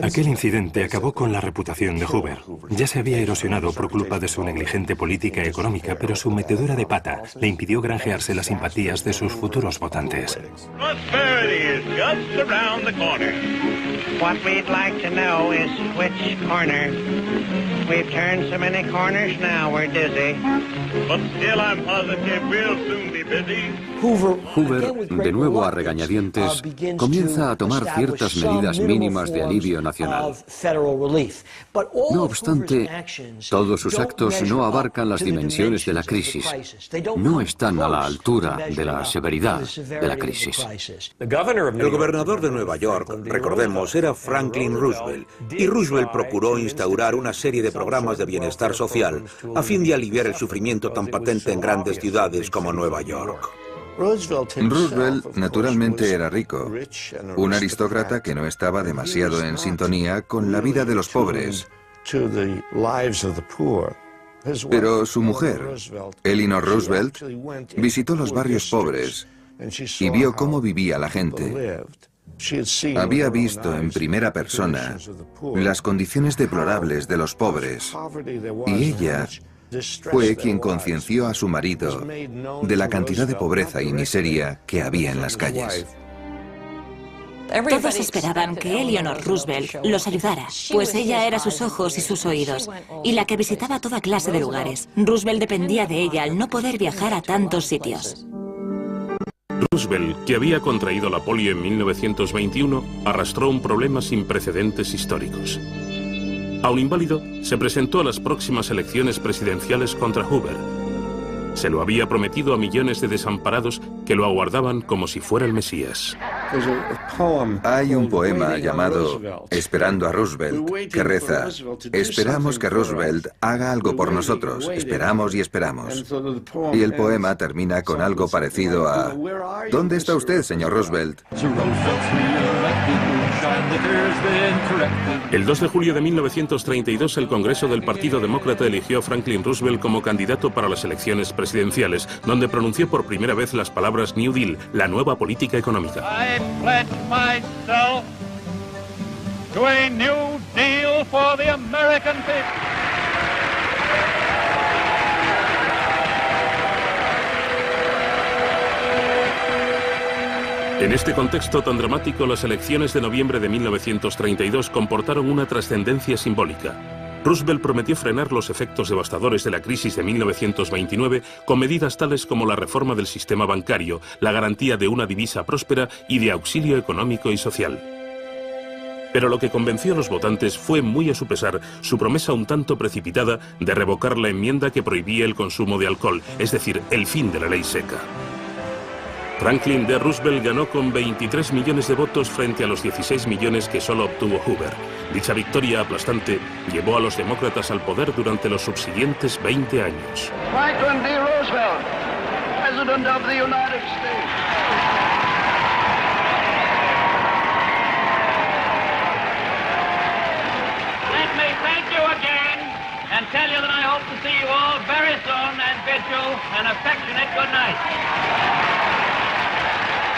Aquel incidente acabó con la reputación de Hoover. Ya se había erosionado por culpa de su negligente política económica, pero su metedura de pata le impidió granjearse las simpatías de sus futuros votantes. What we'd like to know is which corner. We've turned so many corners now we're dizzy. But still I'm positive we'll soon be busy. Hoover, de nuevo a regañadientes, comienza a tomar ciertas medidas mínimas de alivio nacional. No obstante, todos sus actos no abarcan las dimensiones de la crisis. No están a la altura de la severidad de la crisis. El gobernador de Nueva York, recordemos, era Franklin Roosevelt, y Roosevelt procuró instaurar una serie de programas de bienestar social a fin de aliviar el sufrimiento tan patente en grandes ciudades como Nueva York. Roosevelt naturalmente era rico, un aristócrata que no estaba demasiado en sintonía con la vida de los pobres. Pero su mujer, Eleanor Roosevelt, visitó los barrios pobres y vio cómo vivía la gente. Había visto en primera persona las condiciones deplorables de los pobres y ella fue quien concienció a su marido de la cantidad de pobreza y miseria que había en las calles. Todos esperaban que Eleanor Roosevelt los ayudara, pues ella era sus ojos y sus oídos, y la que visitaba toda clase de lugares. Roosevelt dependía de ella al no poder viajar a tantos sitios. Roosevelt, que había contraído la polio en 1921, arrastró un problema sin precedentes históricos. Aun inválido, se presentó a las próximas elecciones presidenciales contra Hoover. Se lo había prometido a millones de desamparados que lo aguardaban como si fuera el Mesías. Hay un poema llamado Esperando a Roosevelt que reza: esperamos que Roosevelt haga algo por nosotros, esperamos y esperamos. Y el poema termina con algo parecido a: ¿dónde está usted, señor Roosevelt? El 2 de julio de 1932, el Congreso del Partido Demócrata eligió a Franklin Roosevelt como candidato para las elecciones presidenciales, donde pronunció por primera vez las palabras New Deal, la nueva política económica. I pledge myself to a new deal for the American people. En este contexto tan dramático, las elecciones de noviembre de 1932 comportaron una trascendencia simbólica. Roosevelt prometió frenar los efectos devastadores de la crisis de 1929 con medidas tales como la reforma del sistema bancario, la garantía de una divisa próspera y de auxilio económico y social. Pero lo que convenció a los votantes fue, muy a su pesar, su promesa un tanto precipitada de revocar la enmienda que prohibía el consumo de alcohol, es decir, el fin de la ley seca. Franklin D. Roosevelt ganó con 23 millones de votos frente a los 16 millones que solo obtuvo Hoover. Dicha victoria aplastante llevó a los demócratas al poder durante los subsiguientes 20 años. Franklin D. Roosevelt, President of the United States. Let me thank you again and tell you that I hope to see you all very soon and bid you an affectionate good night.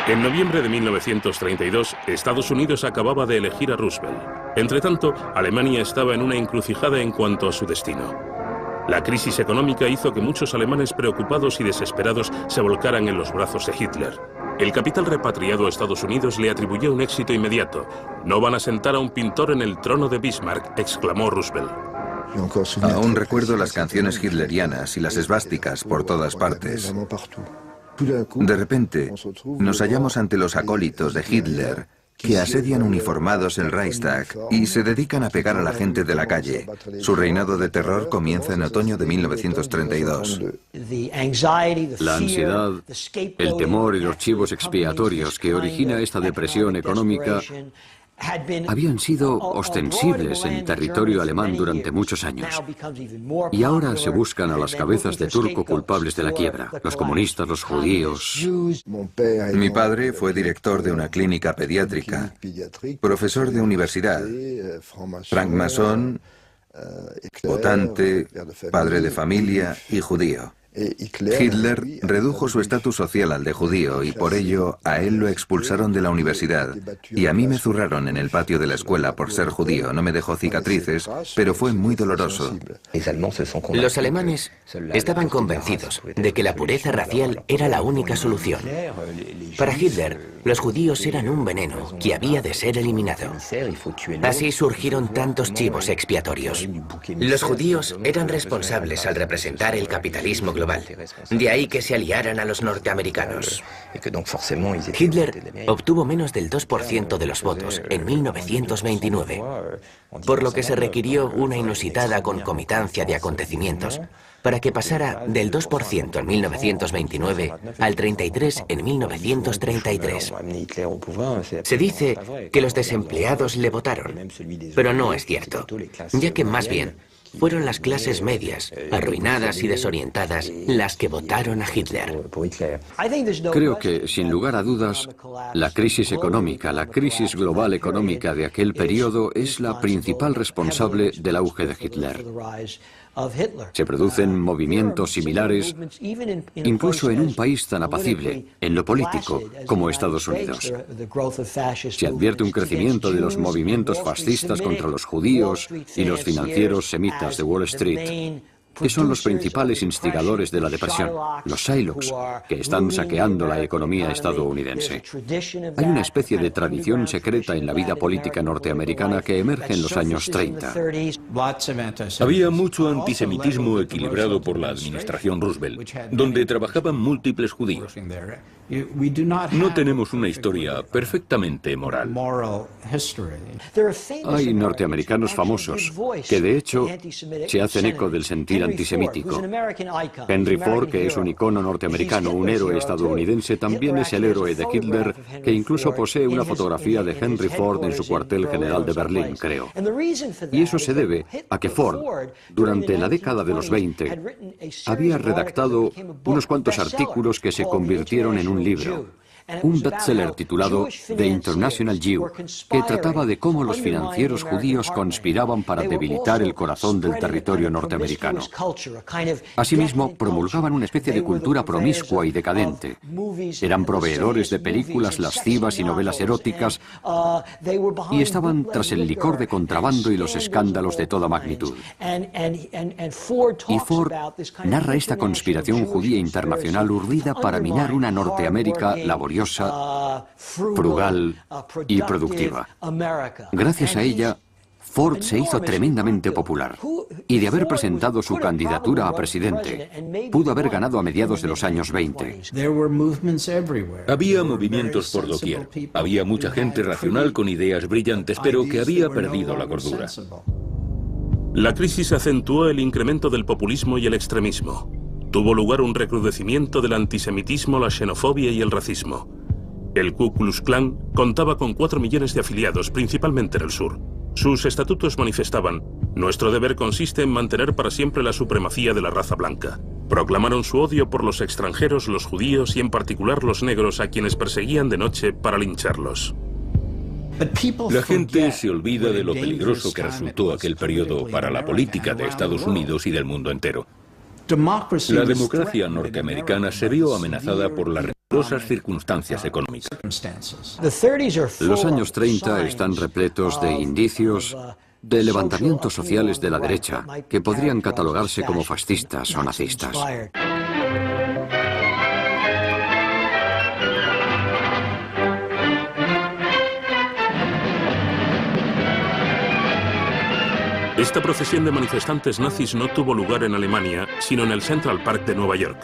En noviembre de 1932, Estados Unidos acababa de elegir a Roosevelt. Entretanto, Alemania estaba en una encrucijada en cuanto a su destino. La crisis económica hizo que muchos alemanes preocupados y desesperados se volcaran en los brazos de Hitler. El capital repatriado a Estados Unidos le atribuyó un éxito inmediato. «No van a sentar a un pintor en el trono de Bismarck», exclamó Roosevelt. Aún recuerdo las canciones hitlerianas y las esvásticas por todas partes. De repente, nos hallamos ante los acólitos de Hitler que asedian uniformados el Reichstag y se dedican a pegar a la gente de la calle. Su reinado de terror comienza en otoño de 1932. La ansiedad, el temor y los chivos expiatorios que origina esta depresión económica habían sido ostensibles en territorio alemán durante muchos años. Y ahora se buscan a las cabezas de turco culpables de la quiebra, los comunistas, los judíos. Mi padre fue director de una clínica pediátrica, profesor de universidad, francmasón votante, padre de familia y judío. Hitler redujo su estatus social al de judío y por ello a él lo expulsaron de la universidad y a mí me zurraron en el patio de la escuela por ser judío. No me dejó cicatrices, pero fue muy doloroso. Los alemanes estaban convencidos de que la pureza racial era la única solución. Para Hitler, los judíos eran un veneno que había de ser eliminado. Así surgieron tantos chivos expiatorios. Los judíos eran responsables al representar el capitalismo global. De ahí que se aliaran a los norteamericanos. Hitler obtuvo menos del 2% de los votos en 1929, por lo que se requirió una inusitada concomitancia de acontecimientos para que pasara del 2% en 1929 al 33% en 1933. Se dice que los desempleados le votaron, pero no es cierto, ya que más bien fueron las clases medias, arruinadas y desorientadas, las que votaron a Hitler. Creo que, sin lugar a dudas, la crisis económica, la crisis global económica de aquel periodo es la principal responsable del auge de Hitler. Se producen movimientos similares incluso en un país tan apacible, en lo político, como Estados Unidos. Se advierte un crecimiento de los movimientos fascistas contra los judíos y los financieros semitas de Wall Street, que son los principales instigadores de la depresión, los Shylocks, que están saqueando la economía estadounidense. Hay una especie de tradición secreta en la vida política norteamericana que emerge en los años 30. Había mucho antisemitismo equilibrado por la administración Roosevelt, donde trabajaban múltiples judíos. No tenemos una historia perfectamente moral. Hay norteamericanos famosos que, de hecho, se hacen eco del sentir antisemítico. Henry Ford, que es un icono norteamericano, un héroe estadounidense, también es el héroe de Hitler, que incluso posee una fotografía de Henry Ford en su cuartel general de Berlín, creo. Y eso se debe a que Ford, durante la década de los 20, había redactado unos cuantos artículos que se convirtieron en un libro, un bestseller titulado The International Jew, que trataba de cómo los financieros judíos conspiraban para debilitar el corazón del territorio norteamericano. Asimismo, promulgaban una especie de cultura promiscua y decadente. Eran proveedores de películas lascivas y novelas eróticas y estaban tras el licor de contrabando y los escándalos de toda magnitud. Y Ford narra esta conspiración judía internacional urdida para minar una Norteamérica laboriosa, frugal y productiva. Gracias a ella, Ford se hizo tremendamente popular y de haber presentado su candidatura a presidente, pudo haber ganado a mediados de los años 20. Había movimientos por doquier. Había mucha gente racional con ideas brillantes, pero que había perdido la cordura. La crisis acentuó el incremento del populismo y el extremismo. Tuvo lugar un recrudecimiento del antisemitismo, la xenofobia y el racismo. El Ku Klux Klan contaba con 4 millones de afiliados, principalmente en el sur. Sus estatutos manifestaban: nuestro deber consiste en mantener para siempre la supremacía de la raza blanca. Proclamaron su odio por los extranjeros, los judíos y en particular los negros, a quienes perseguían de noche para lincharlos. La gente se olvida de lo peligroso que resultó aquel periodo para la política de Estados Unidos y del mundo entero. La democracia norteamericana se vio amenazada por las rigurosas circunstancias económicas. Los años 30 están repletos de indicios de levantamientos sociales de la derecha que podrían catalogarse como fascistas o nazistas. Esta procesión de manifestantes nazis no tuvo lugar en Alemania, sino en el Central Park de Nueva York.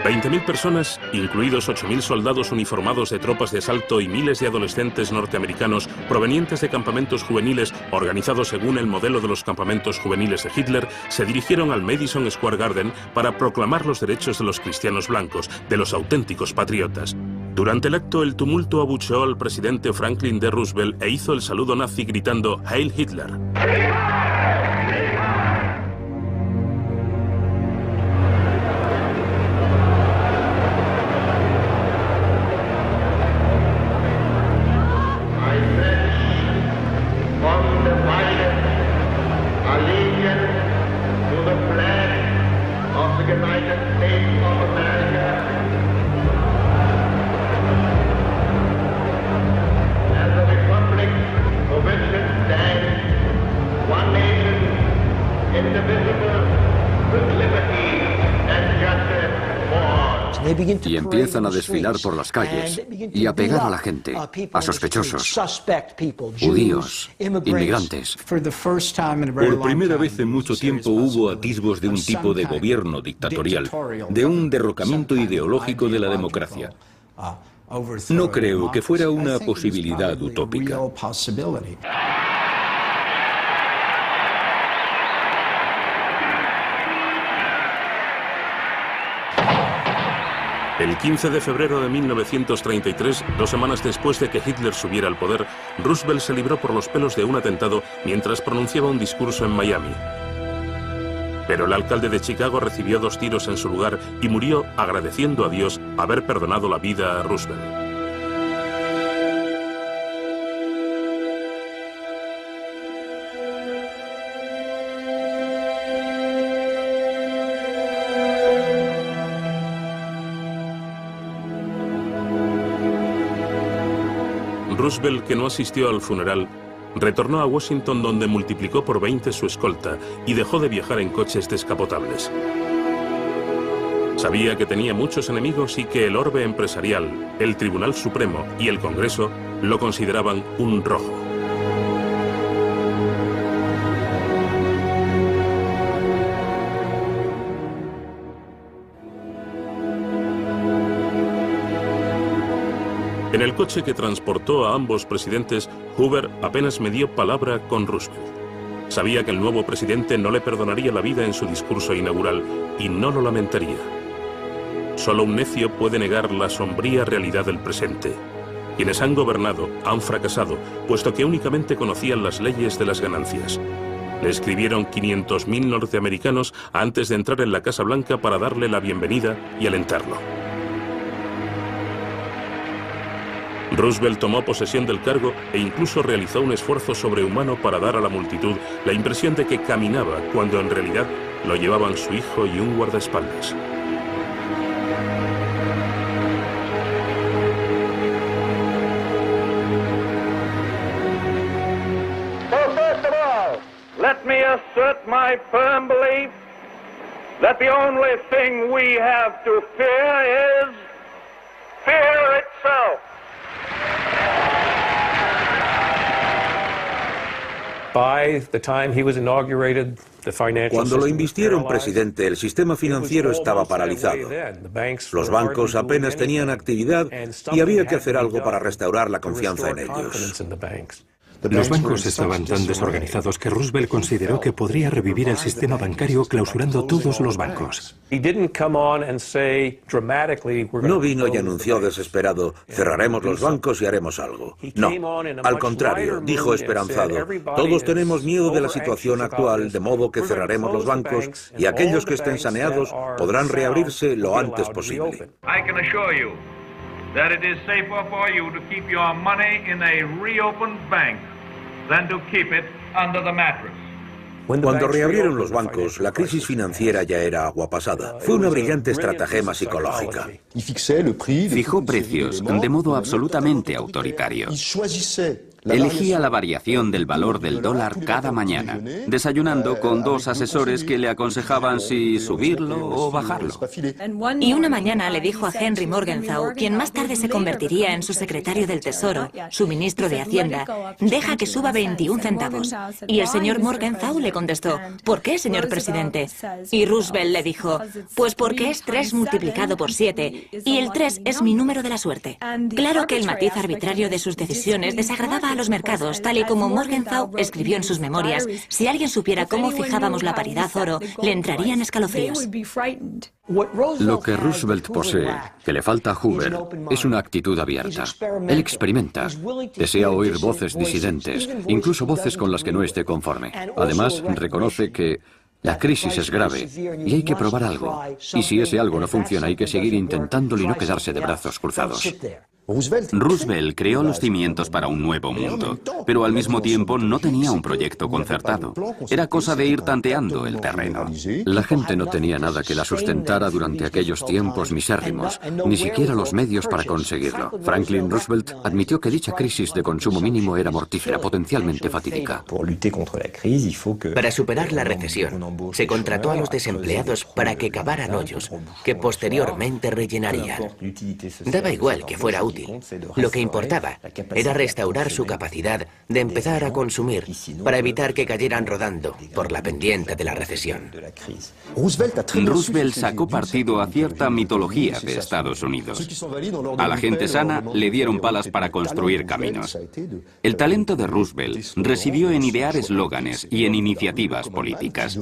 20.000 personas, incluidos 8.000 soldados uniformados de tropas de asalto y miles de adolescentes norteamericanos provenientes de campamentos juveniles organizados según el modelo de los campamentos juveniles de Hitler, se dirigieron al Madison Square Garden para proclamar los derechos de los cristianos blancos, de los auténticos patriotas. Durante el acto, el tumulto abucheó al presidente Franklin D. Roosevelt e hizo el saludo nazi gritando «Heil Hitler». y empiezan a desfilar por las calles y a pegar a la gente, a sospechosos, judíos, inmigrantes. Por primera vez en mucho tiempo hubo atisbos de un tipo de gobierno dictatorial, de un derrocamiento ideológico de la democracia. No creo que fuera una posibilidad utópica. El 15 de febrero de 1933, 2 semanas después de que Hitler subiera al poder, Roosevelt se libró por los pelos de un atentado mientras pronunciaba un discurso en Miami. Pero el alcalde de Chicago recibió 2 tiros en su lugar y murió agradeciendo a Dios haber perdonado la vida a Roosevelt. Roosevelt, que no asistió al funeral, retornó a Washington, donde multiplicó por 20 su escolta y dejó de viajar en coches descapotables. Sabía que tenía muchos enemigos y que el orbe empresarial, el Tribunal Supremo y el Congreso lo consideraban un rojo. En el coche que transportó a ambos presidentes, Hoover apenas medió palabra con Roosevelt. Sabía que el nuevo presidente no le perdonaría la vida en su discurso inaugural y no lo lamentaría. Solo un necio puede negar la sombría realidad del presente. Quienes han gobernado han fracasado, puesto que únicamente conocían las leyes de las ganancias. Le escribieron 500.000 norteamericanos antes de entrar en la Casa Blanca para darle la bienvenida y alentarlo. Roosevelt tomó posesión del cargo e incluso realizó un esfuerzo sobrehumano para dar a la multitud la impresión de que caminaba, cuando en realidad lo llevaban su hijo y un guardaespaldas. So first of all, let me assert my firm belief that the only thing we have to fear is fear itself. Cuando lo invistieron presidente, el sistema financiero estaba paralizado. Los bancos apenas tenían actividad y había que hacer algo para restaurar la confianza en ellos. Los bancos estaban tan desorganizados que Roosevelt consideró que podría revivir el sistema bancario clausurando todos los bancos. No vino y anunció desesperado, cerraremos los bancos y haremos algo. No, al contrario, dijo esperanzado, todos tenemos miedo de la situación actual, de modo que cerraremos los bancos y aquellos que estén saneados podrán reabrirse lo antes posible. That it is safer for you to keep your money in a reopened bank than to keep it under the mattress. Cuando reabrieron los bancos, la crisis financiera ya era agua pasada. Fue una brillante estratagema psicológica. Fijó precios de modo absolutamente autoritario. Elegía la variación del valor del dólar cada mañana, desayunando con 2 asesores que le aconsejaban si subirlo o bajarlo. Y una mañana le dijo a Henry Morgenthau, quien más tarde se convertiría en su secretario del Tesoro, su ministro de Hacienda, deja que suba 21 centavos. Y el señor Morgenthau le contestó, ¿por qué, señor presidente? Y Roosevelt le dijo, pues porque es 3 multiplicado por 7, y el 3 es mi número de la suerte. Claro que el matiz arbitrario de sus decisiones desagradaba a los mercados, tal y como Morgenthau escribió en sus memorias. Si alguien supiera cómo fijábamos la paridad oro, le entrarían escalofríos. Lo que Roosevelt posee, que le falta a Hoover, es una actitud abierta. Él experimenta, desea oír voces disidentes, incluso voces con las que no esté conforme. Además, reconoce que la crisis es grave y hay que probar algo. Y si ese algo no funciona, hay que seguir intentándolo y no quedarse de brazos cruzados. Roosevelt creó los cimientos para un nuevo mundo, pero al mismo tiempo no tenía un proyecto concertado. Era cosa de ir tanteando el terreno. La gente no tenía nada que la sustentara durante aquellos tiempos misérrimos, ni siquiera los medios para conseguirlo. Franklin Roosevelt admitió que dicha crisis de consumo mínimo era mortífera, potencialmente fatídica. Para superar la recesión, se contrató a los desempleados para que cavaran hoyos, que posteriormente rellenarían. Daba igual que fuera útil. Lo que importaba era restaurar su capacidad de empezar a consumir para evitar que cayeran rodando por la pendiente de la recesión. Roosevelt sacó partido a cierta mitología de Estados Unidos. A la gente sana le dieron palas para construir caminos. El talento de Roosevelt residió en idear eslóganes y en iniciativas políticas.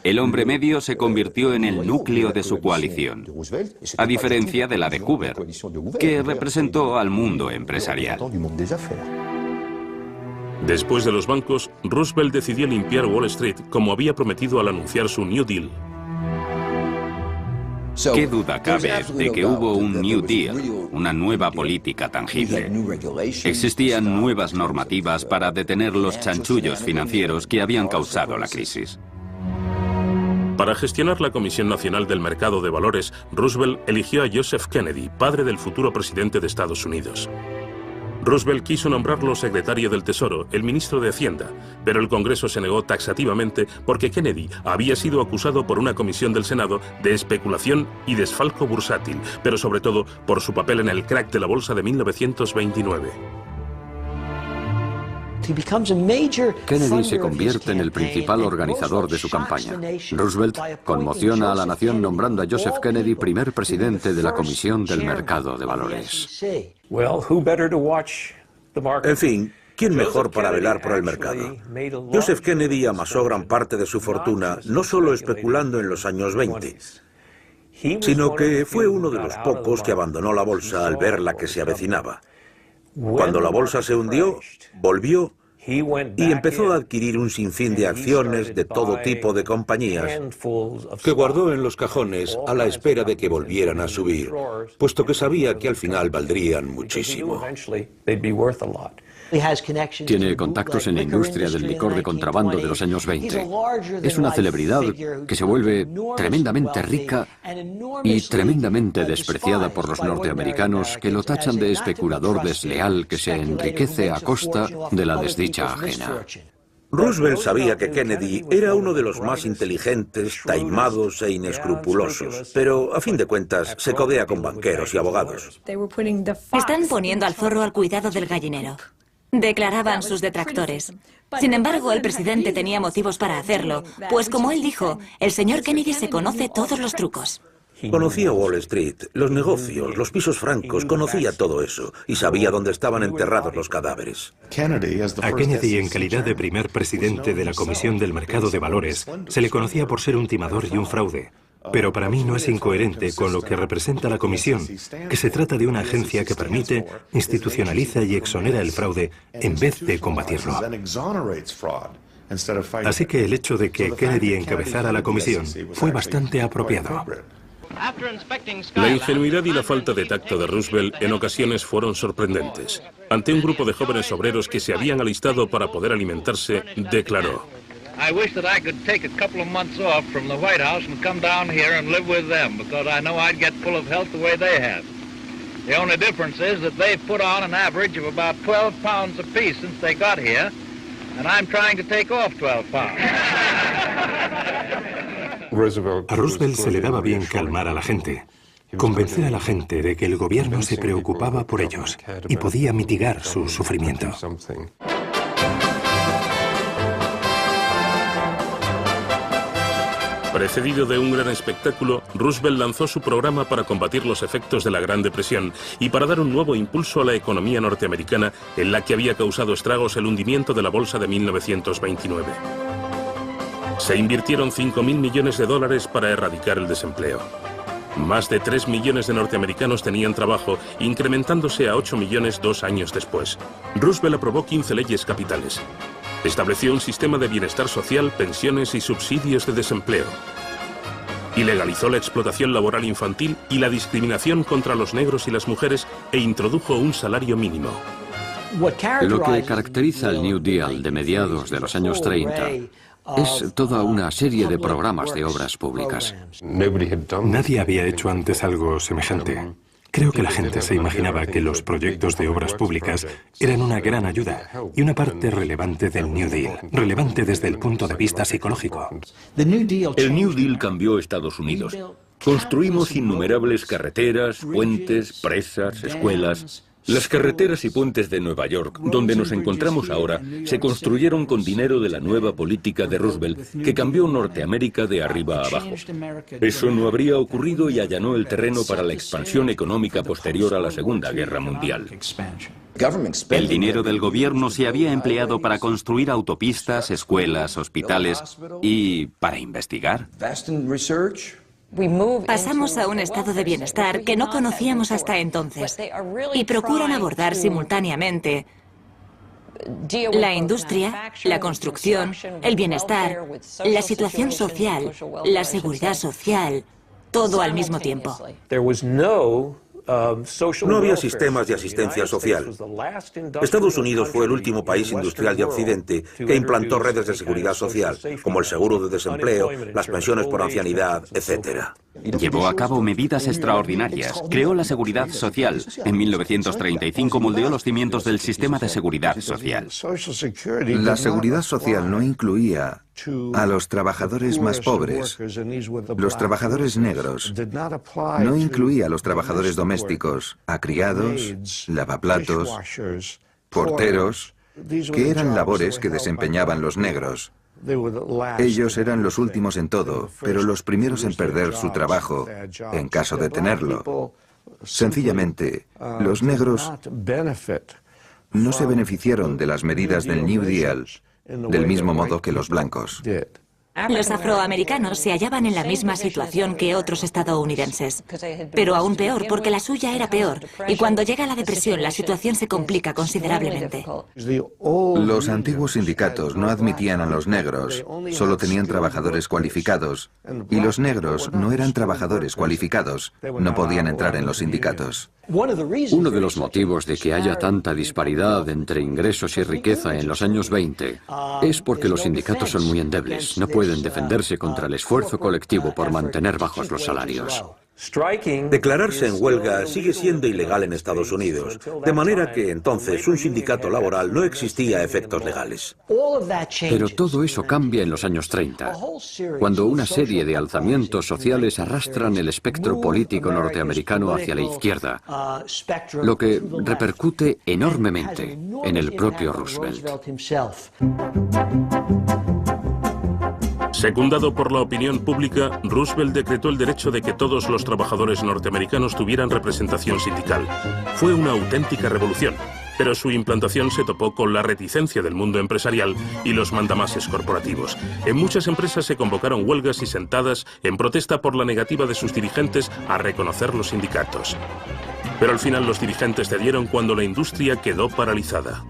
El hombre medio se convirtió en el núcleo de su coalición, a diferencia de la de Hoover, que representó al mundo empresarial. Después de los bancos, Roosevelt decidió limpiar Wall Street como había prometido al anunciar su New Deal. ¿Qué duda cabe de que hubo un New Deal, una nueva política tangible? Existían nuevas normativas para detener los chanchullos financieros que habían causado la crisis. Para gestionar la Comisión Nacional del Mercado de Valores, Roosevelt eligió a Joseph Kennedy, padre del futuro presidente de Estados Unidos. Roosevelt quiso nombrarlo secretario del Tesoro, el ministro de Hacienda, pero el Congreso se negó taxativamente porque Kennedy había sido acusado por una comisión del Senado de especulación y desfalco bursátil, pero sobre todo por su papel en el crack de la bolsa de 1929. Kennedy se convierte en el principal organizador de su campaña. Roosevelt conmociona a la nación nombrando a Joseph Kennedy primer presidente de la Comisión del Mercado de Valores. En fin, ¿quién mejor para velar por el mercado? Joseph Kennedy amasó gran parte de su fortuna no solo especulando en los años 20, sino que fue uno de los pocos que abandonó la bolsa al ver la que se avecinaba. Cuando la bolsa se hundió, volvió y empezó a adquirir un sinfín de acciones de todo tipo de compañías que guardó en los cajones a la espera de que volvieran a subir, puesto que sabía que al final valdrían muchísimo. Tiene contactos en la industria del licor de contrabando de los años 20. Es una celebridad que se vuelve tremendamente rica y tremendamente despreciada por los norteamericanos, que lo tachan de especulador desleal que se enriquece a costa de la desdicha ajena. Roosevelt sabía que Kennedy era uno de los más inteligentes, taimados e inescrupulosos, pero a fin de cuentas se codea con banqueros y abogados. Están poniendo al zorro al cuidado del gallinero, declaraban sus detractores. Sin embargo, el presidente tenía motivos para hacerlo, pues como él dijo, el señor Kennedy se conoce todos los trucos. Conocía Wall Street, los negocios, los pisos francos, conocía todo eso y sabía dónde estaban enterrados los cadáveres. A Kennedy, en calidad de primer presidente de la Comisión del Mercado de Valores, se le conocía por ser un timador y un fraude. Pero para mí no es incoherente con lo que representa la Comisión, que se trata de una agencia que permite, institucionaliza y exonera el fraude en vez de combatirlo. Así que el hecho de que Kennedy encabezara la comisión fue bastante apropiado. La ingenuidad y la falta de tacto de Roosevelt en ocasiones fueron sorprendentes. Ante un grupo de jóvenes obreros que se habían alistado para poder alimentarse, declaró: I wish that I could take a couple of months off from the White House and come down here and live with them, because I know I'd get full of health the way they have. The only difference is that they've put on an average of about 12 pounds apiece since they got here, and I'm trying to take off 12 pounds. A Roosevelt se le daba bien calmar a la gente, convencer a la gente de que el gobierno se preocupaba por ellos y podía mitigar su sufrimiento. Precedido de un gran espectáculo, Roosevelt lanzó su programa para combatir los efectos de la Gran Depresión y para dar un nuevo impulso a la economía norteamericana, en la que había causado estragos el hundimiento de la bolsa de 1929. Se invirtieron $5.000 millones para erradicar el desempleo. Más de 3 millones de norteamericanos tenían trabajo, incrementándose a 8 millones 2 años después. Roosevelt aprobó 15 leyes capitales. Estableció un sistema de bienestar social, pensiones y subsidios de desempleo. y legalizó la explotación laboral infantil y la discriminación contra los negros y las mujeres e introdujo un salario mínimo. Lo que caracteriza el New Deal de mediados de los años 30 es toda una serie de programas de obras públicas. Nadie había hecho antes algo semejante. Creo que la gente se imaginaba que los proyectos de obras públicas eran una gran ayuda y una parte relevante del New Deal, relevante desde el punto de vista psicológico. El New Deal cambió Estados Unidos. Construimos innumerables carreteras, puentes, presas, escuelas. Las carreteras y puentes de Nueva York, donde nos encontramos ahora, se construyeron con dinero de la nueva política de Roosevelt, que cambió Norteamérica de arriba a abajo. Eso no habría ocurrido y allanó el terreno para la expansión económica posterior a la Segunda Guerra Mundial. El dinero del gobierno se había empleado para construir autopistas, escuelas, hospitales y para investigar. Pasamos a un estado de bienestar que no conocíamos hasta entonces y procuran abordar simultáneamente la industria, la construcción, el bienestar, la situación social, la seguridad social, todo al mismo tiempo. No había sistemas de asistencia social. Estados Unidos fue el último país industrial de Occidente que implantó redes de seguridad social, como el seguro de desempleo, las pensiones por ancianidad, etc. Llevó a cabo medidas extraordinarias. Creó la seguridad social. En 1935 moldeó los cimientos del sistema de seguridad social. La seguridad social no incluía a los trabajadores más pobres, los trabajadores negros. No incluía a los trabajadores domésticos, a criados, lavaplatos, porteros, que eran labores que desempeñaban los negros. Ellos eran los últimos en todo, pero los primeros en perder su trabajo, en caso de tenerlo. Sencillamente, los negros no se beneficiaron de las medidas del New Deal del mismo modo que los blancos. Los afroamericanos se hallaban en la misma situación que otros estadounidenses, pero aún peor porque la suya era peor, y cuando llega la depresión la situación se complica considerablemente. Los antiguos sindicatos no admitían a los negros, solo tenían trabajadores cualificados, y los negros no eran trabajadores cualificados, no podían entrar en los sindicatos. Uno de los motivos de que haya tanta disparidad entre ingresos y riqueza en los años 20 es porque los sindicatos son muy endebles, no pueden defenderse contra el esfuerzo colectivo por mantener bajos los salarios. Declararse en huelga sigue siendo ilegal en Estados Unidos, de manera que entonces un sindicato laboral no existía a efectos legales. Pero todo eso cambia en los años 30, cuando una serie de alzamientos sociales arrastran el espectro político norteamericano hacia la izquierda, lo que repercute enormemente en el propio Roosevelt. Secundado por la opinión pública, Roosevelt decretó el derecho de que todos los trabajadores norteamericanos tuvieran representación sindical. Fue una auténtica revolución, pero su implantación se topó con la reticencia del mundo empresarial y los mandamases corporativos. En muchas empresas se convocaron huelgas y sentadas en protesta por la negativa de sus dirigentes a reconocer los sindicatos. Pero al final los dirigentes cedieron cuando la industria quedó paralizada.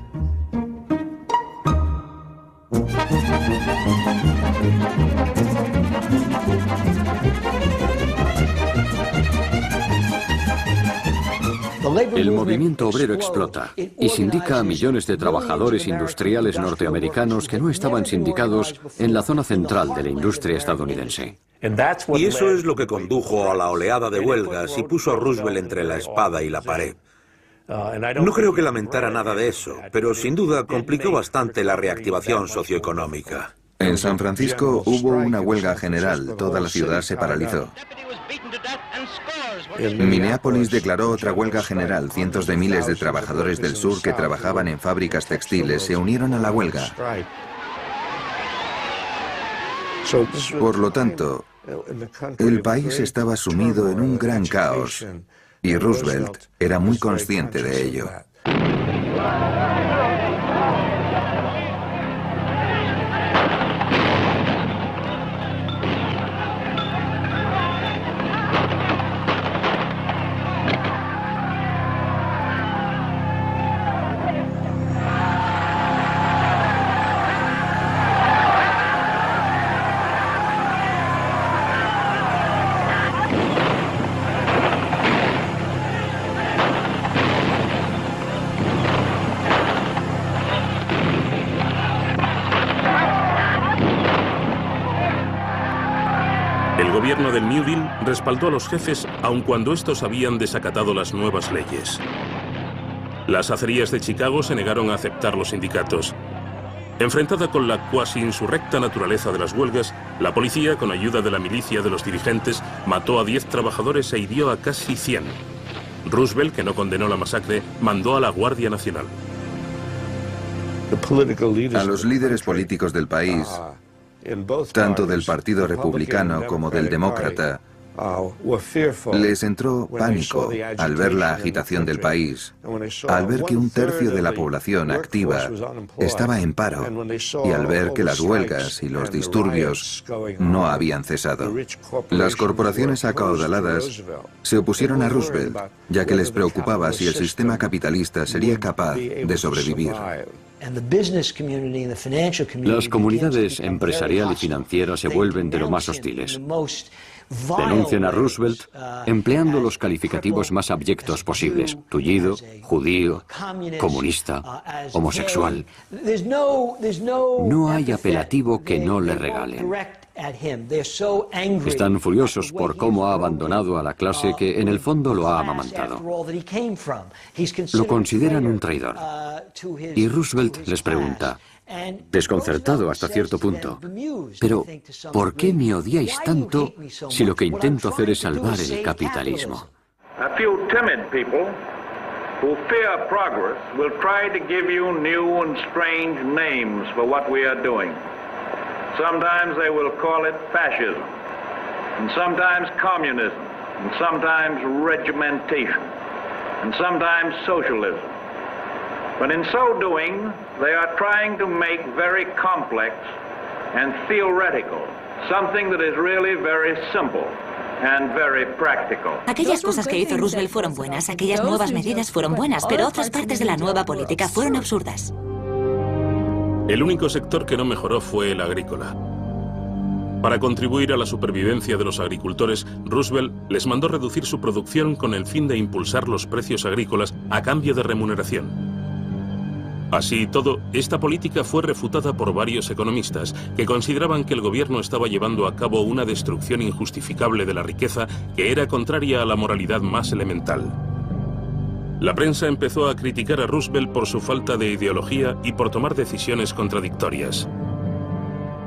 El movimiento obrero explota y sindica a millones de trabajadores industriales norteamericanos que no estaban sindicados en la zona central de la industria estadounidense. Y eso es lo que condujo a la oleada de huelgas y puso a Roosevelt entre la espada y la pared. No creo que lamentara nada de eso, pero sin duda complicó bastante la reactivación socioeconómica. En San Francisco hubo una huelga general, toda la ciudad se paralizó. Minneapolis declaró otra huelga general, cientos de miles de trabajadores del sur que trabajaban en fábricas textiles se unieron a la huelga. Por lo tanto, el país estaba sumido en un gran caos y Roosevelt era muy consciente de ello. gobierno del New Deal respaldó a los jefes aun cuando estos habían desacatado las nuevas leyes. Las acerías de Chicago se negaron a aceptar los sindicatos. Enfrentada con la cuasi insurrecta naturaleza de las huelgas, la policía, con ayuda de la milicia de los dirigentes, mató a 10 trabajadores e hirió a casi 100. Roosevelt, que no condenó la masacre, mandó a la Guardia Nacional. A los líderes políticos del país, tanto del Partido Republicano como del Demócrata, les entró pánico al ver la agitación del país, al ver que 1/3 de la población activa estaba en paro y al ver que las huelgas y los disturbios no habían cesado. Las corporaciones acaudaladas se opusieron a Roosevelt, ya que les preocupaba si el sistema capitalista sería capaz de sobrevivir. Las comunidades empresarial y financiera se vuelven de lo más hostiles. Denuncian a Roosevelt empleando los calificativos más abyectos posibles: tullido, judío, comunista, homosexual. No hay apelativo que no le regalen. Están furiosos por cómo ha abandonado a la clase que en el fondo lo ha amamantado. Lo consideran un traidor. Y Roosevelt les pregunta, desconcertado hasta cierto punto, pero ¿por qué me odiáis tanto si lo que intento hacer es salvar el capitalismo? A few timid people who fear progress will try to give you new and strange names for what we are doing. Sometimes they will call it fascism, and sometimes communism, and sometimes regimentation, and sometimes socialism. But in so doing, they are trying to make very complex and theoretical something that is really very simple and very practical. Aquellas cosas que hizo Roosevelt fueron buenas, aquellas nuevas medidas fueron buenas, pero otras partes de la nueva política fueron absurdas. El único sector que no mejoró fue el agrícola. Para contribuir a la supervivencia de los agricultores, Roosevelt les mandó reducir su producción con el fin de impulsar los precios agrícolas a cambio de remuneración. Así y todo, esta política fue refutada por varios economistas que consideraban que el gobierno estaba llevando a cabo una destrucción injustificable de la riqueza que era contraria a la moralidad más elemental. La prensa empezó a criticar a Roosevelt por su falta de ideología y por tomar decisiones contradictorias.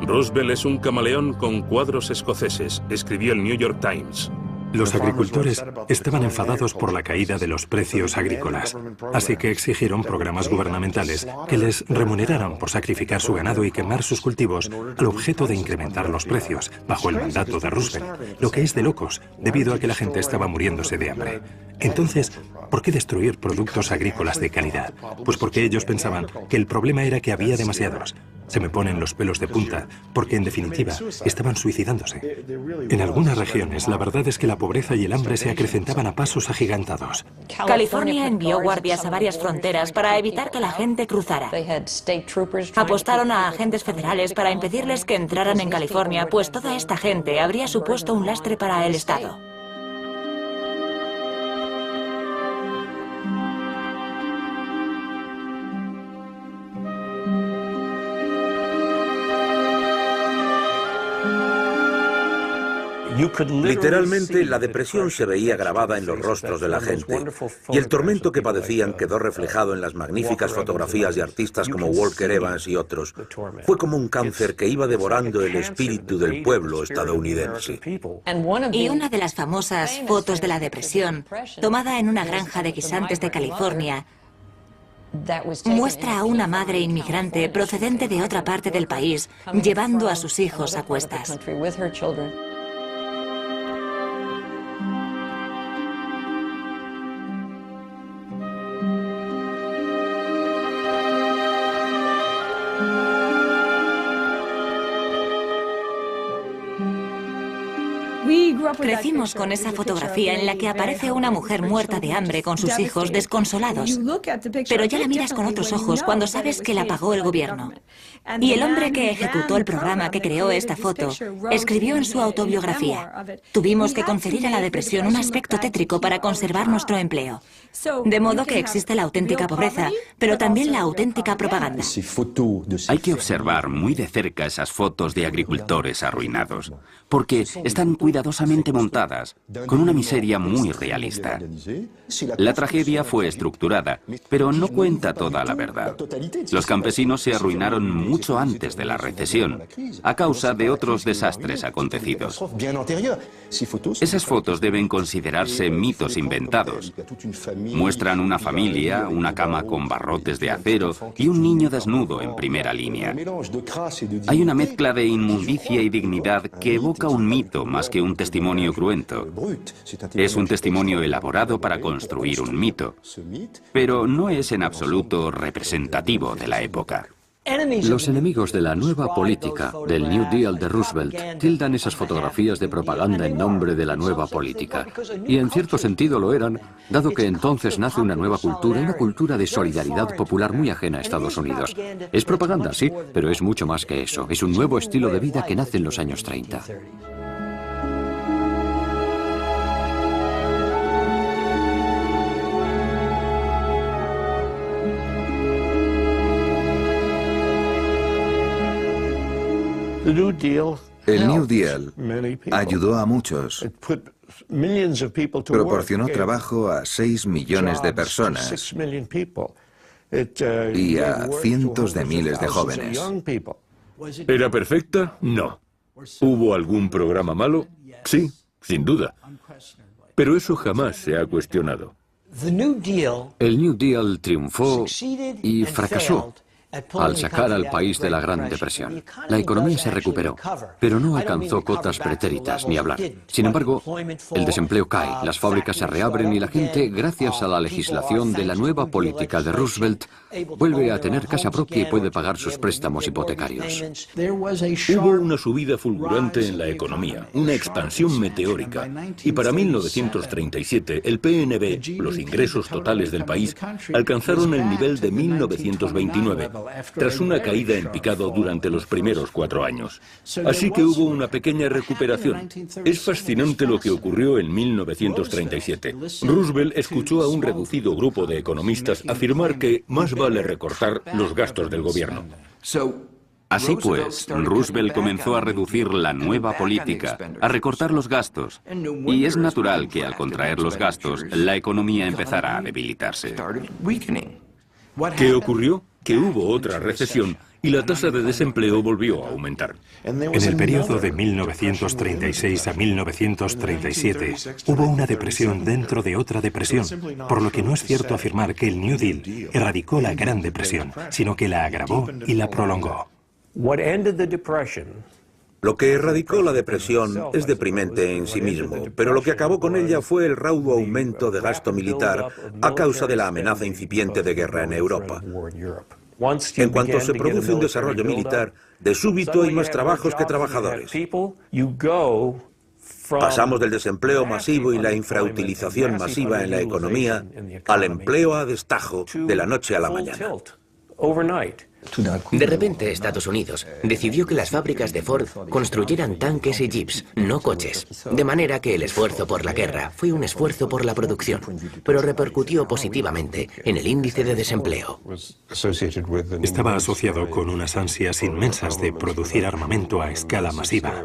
Roosevelt es un camaleón con cuadros escoceses, escribió el New York Times. Los agricultores estaban enfadados por la caída de los precios agrícolas, así que exigieron programas gubernamentales que les remuneraran por sacrificar su ganado y quemar sus cultivos al objeto de incrementar los precios, bajo el mandato de Roosevelt, lo que es de locos, debido a que la gente estaba muriéndose de hambre. Entonces, ¿por qué destruir productos agrícolas de calidad? Pues porque ellos pensaban que el problema era que había demasiados. Se me ponen los pelos de punta, porque en definitiva estaban suicidándose. En algunas regiones, la verdad es que la pobreza y el hambre se acrecentaban a pasos agigantados. California envió guardias a varias fronteras para evitar que la gente cruzara. Apostaron a agentes federales para impedirles que entraran en California, pues toda esta gente habría supuesto un lastre para el Estado. Literalmente, la depresión se veía grabada en los rostros de la gente, y el tormento que padecían quedó reflejado en las magníficas fotografías de artistas como Walker Evans y otros. Fue como un cáncer que iba devorando el espíritu del pueblo estadounidense. Y una de las famosas fotos de la depresión, tomada en una granja de guisantes de California, muestra a una madre inmigrante procedente de otra parte del país, llevando a sus hijos a cuestas. Crecimos con esa fotografía en la que aparece una mujer muerta de hambre con sus hijos desconsolados. Pero ya la miras con otros ojos cuando sabes que la pagó el gobierno. Y el hombre que ejecutó el programa que creó esta foto escribió en su autobiografía: tuvimos que conferir a la depresión un aspecto tétrico para conservar nuestro empleo. De modo que existe la auténtica pobreza, pero también la auténtica propaganda. Hay que observar muy de cerca esas fotos de agricultores arruinados, porque están cuidadosamente montadas, con una miseria muy realista. La tragedia fue estructurada, pero no cuenta toda la verdad. Los campesinos se arruinaron mucho antes de la recesión, a causa de otros desastres acontecidos. Esas fotos deben considerarse mitos inventados. Muestran una familia, una cama con barrotes de acero y un niño desnudo en primera línea. Hay una mezcla de inmundicia y dignidad que evoca un mito más que un testimonio cruento. Es un testimonio elaborado para construir un mito, pero no es en absoluto representativo de la época. Los enemigos de la nueva política, del New Deal de Roosevelt, tildan esas fotografías de propaganda en nombre de la nueva política. Y en cierto sentido lo eran, dado que entonces nace una nueva cultura, una cultura de solidaridad popular muy ajena a Estados Unidos. Es propaganda, sí, pero es mucho más que eso. Es un nuevo estilo de vida que nace en los años 30. El New Deal ayudó a muchos. Proporcionó trabajo a 6 millones de personas y a cientos de miles de jóvenes. ¿Era perfecta? No. ¿Hubo algún programa malo? Sí, sin duda. Pero eso jamás se ha cuestionado. El New Deal triunfó y fracasó al sacar al país de la Gran Depresión. La economía se recuperó, pero no alcanzó cotas pretéritas, ni hablar. Sin embargo, el desempleo cae, las fábricas se reabren y la gente, gracias a la legislación de la nueva política de Roosevelt, vuelve a tener casa propia y puede pagar sus préstamos hipotecarios. Hubo una subida fulgurante en la economía, una expansión meteórica, y para 1937 el PNB, los ingresos totales del país, alcanzaron el nivel de 1929, tras una caída en picado durante los primeros 4 años. Así que hubo una pequeña recuperación. Es fascinante lo que ocurrió en 1937. Roosevelt escuchó a un reducido grupo de economistas afirmar que más vale recortar los gastos del gobierno. Así pues, Roosevelt comenzó a reducir la nueva política, a recortar los gastos. Y es natural que al contraer los gastos, la economía empezara a debilitarse. ¿Qué ocurrió? Que hubo otra recesión y la tasa de desempleo volvió a aumentar. En el periodo de 1936 a 1937 hubo una depresión dentro de otra depresión, por lo que no es cierto afirmar que el New Deal erradicó la Gran Depresión, sino que la agravó y la prolongó. Lo que erradicó la depresión es deprimente en sí mismo, pero lo que acabó con ella fue el raudo aumento de gasto militar a causa de la amenaza incipiente de guerra en Europa. En cuanto se produce un desarrollo militar, de súbito hay más trabajos que trabajadores. Pasamos del desempleo masivo y la infrautilización masiva en la economía al empleo a destajo de la noche a la mañana. De repente, Estados Unidos decidió que las fábricas de Ford construyeran tanques y jeeps, no coches. De manera que el esfuerzo por la guerra fue un esfuerzo por la producción, pero repercutió positivamente en el índice de desempleo. Estaba asociado con unas ansias inmensas de producir armamento a escala masiva,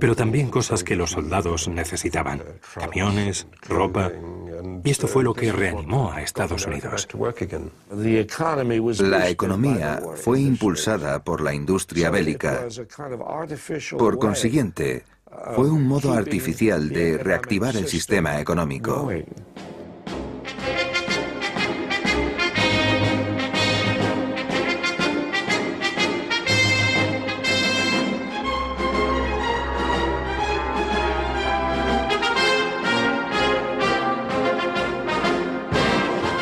pero también cosas que los soldados necesitaban: camiones, ropa, y esto fue lo que reanimó a Estados Unidos. La economía fue impulsada por la industria bélica. Por consiguiente, fue un modo artificial de reactivar el sistema económico.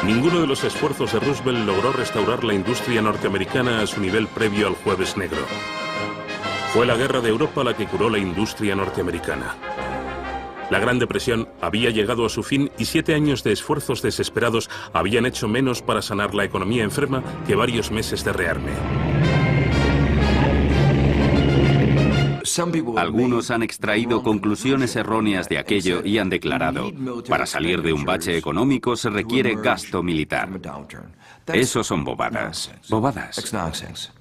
Ninguno de los esfuerzos de Roosevelt logró restaurar la industria norteamericana a su nivel previo al Jueves Negro. Fue la guerra de Europa la que curó la industria norteamericana. La Gran Depresión había llegado a su fin y 7 años de esfuerzos desesperados habían hecho menos para sanar la economía enferma que varios meses de rearme. Algunos han extraído conclusiones erróneas de aquello y han declarado, para salir de un bache económico se requiere gasto militar. Eso son bobadas. Bobadas.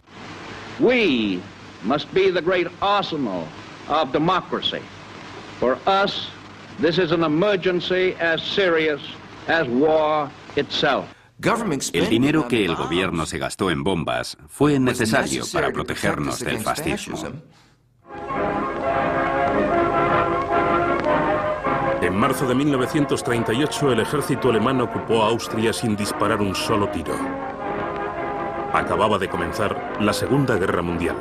We must be the great arsenal of democracy. For us, this is an emergency as serious as war itself. El dinero que el gobierno se gastó en bombas fue necesario para protegernos del fascismo. En marzo de 1938, el ejército alemán ocupó Austria sin disparar un solo tiro. Acababa de comenzar la Segunda Guerra Mundial.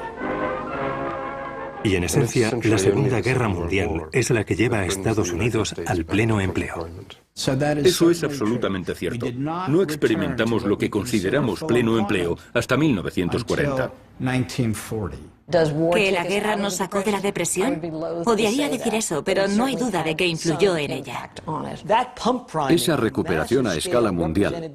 Y en esencia, la Segunda Guerra Mundial es la que lleva a Estados Unidos al pleno empleo. Eso es absolutamente cierto. No experimentamos lo que consideramos pleno empleo hasta 1940. ¿Que la guerra nos sacó de la depresión? Odiaría decir eso, pero no hay duda de que influyó en ella. Esa recuperación a escala mundial,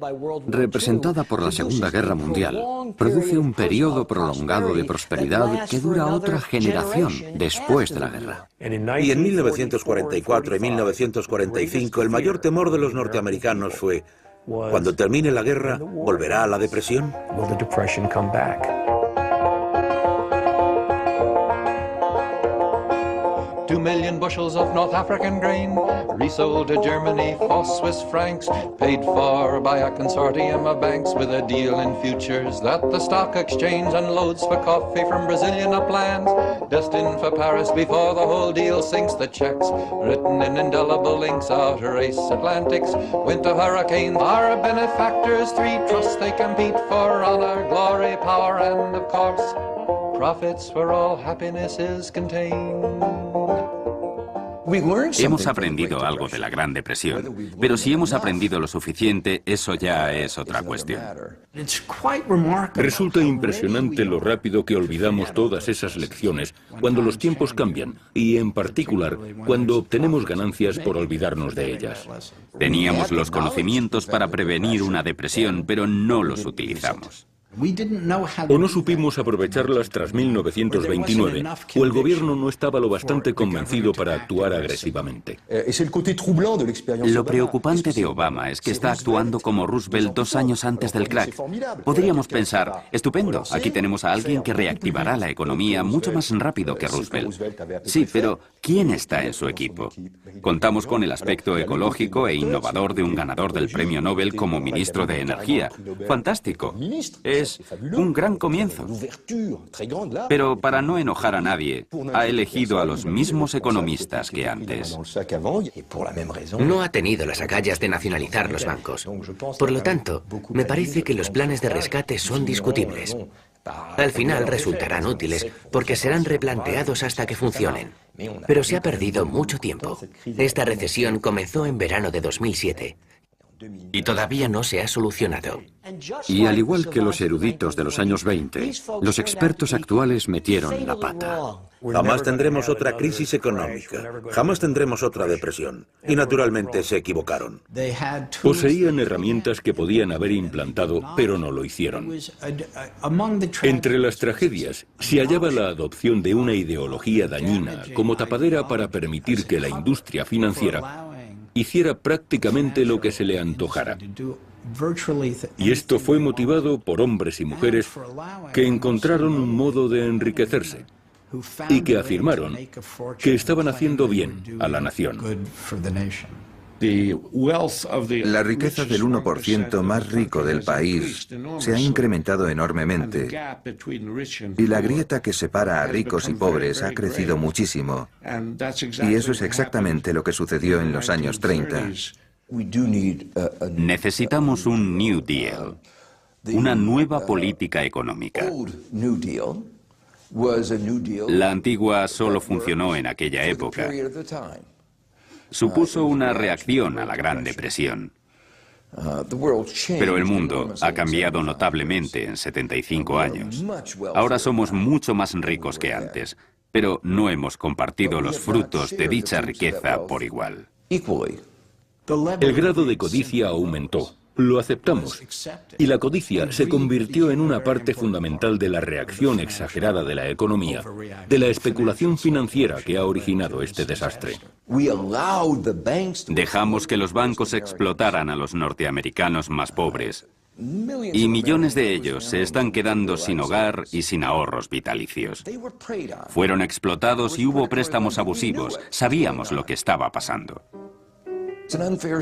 representada por la Segunda Guerra Mundial, produce un periodo prolongado de prosperidad que dura otra generación después de la guerra. Y en 1944 y 1945 el mayor temor de los norteamericanos fue: cuando termine la guerra, ¿volverá a la depresión? 2 million bushels of North African grain, resold to Germany for Swiss francs, paid for by a consortium of banks with a deal in futures that the stock exchange unloads for coffee from Brazilian uplands, destined for Paris before the whole deal sinks. The checks, written in indelible inks, outer race Atlantics, winter hurricanes, our benefactors, 3 trusts they compete for honor, glory, power, and of course, profits for all happiness is contained. Hemos aprendido algo de la Gran Depresión, pero si hemos aprendido lo suficiente, eso ya es otra cuestión. Resulta impresionante lo rápido que olvidamos todas esas lecciones cuando los tiempos cambian y, en particular, cuando obtenemos ganancias por olvidarnos de ellas. Teníamos los conocimientos para prevenir una depresión, pero no los utilizamos. O no supimos aprovecharlas tras 1929, o el gobierno no estaba lo bastante convencido para actuar agresivamente. Lo preocupante de Obama es que está actuando como Roosevelt 2 años antes del crack. Podríamos pensar, estupendo, aquí tenemos a alguien que reactivará la economía mucho más rápido que Roosevelt. Sí, pero ¿quién está en su equipo? Contamos con el aspecto ecológico e innovador de un ganador del premio Nobel como ministro de Energía. Fantástico. Es un gran comienzo. Pero para no enojar a nadie, ha elegido a los mismos economistas que antes. No ha tenido las agallas de nacionalizar los bancos. Por lo tanto, me parece que los planes de rescate son discutibles. Al final resultarán útiles porque serán replanteados hasta que funcionen. Pero se ha perdido mucho tiempo. Esta recesión comenzó en verano de 2007. Y todavía no se ha solucionado. Y al igual que los eruditos de los años 20, los expertos actuales metieron la pata. Jamás tendremos otra crisis económica, jamás tendremos otra depresión. Y naturalmente se equivocaron. Poseían herramientas que podían haber implantado, pero no lo hicieron. Entre las tragedias se hallaba la adopción de una ideología dañina como tapadera para permitir que la industria financiera hiciera prácticamente lo que se le antojara. Y esto fue motivado por hombres y mujeres que encontraron un modo de enriquecerse y que afirmaron que estaban haciendo bien a la nación. La riqueza del 1% más rico del país se ha incrementado enormemente y la grieta que separa a ricos y pobres ha crecido muchísimo. Y eso es exactamente lo que sucedió en los años 30. Necesitamos un New Deal, una nueva política económica. La antigua solo funcionó en aquella época. Supuso una reacción a la Gran Depresión. Pero el mundo ha cambiado notablemente en 75 años. Ahora somos mucho más ricos que antes. pero no hemos compartido los frutos de dicha riqueza por igual. El grado de codicia aumentó. Lo aceptamos. Y la codicia se convirtió en una parte fundamental de la reacción exagerada de la economía, de la especulación financiera que ha originado este desastre. Dejamos que los bancos explotaran a los norteamericanos más pobres. Y millones de ellos se están quedando sin hogar y sin ahorros vitalicios. Fueron explotados y hubo préstamos abusivos. Sabíamos lo que estaba pasando.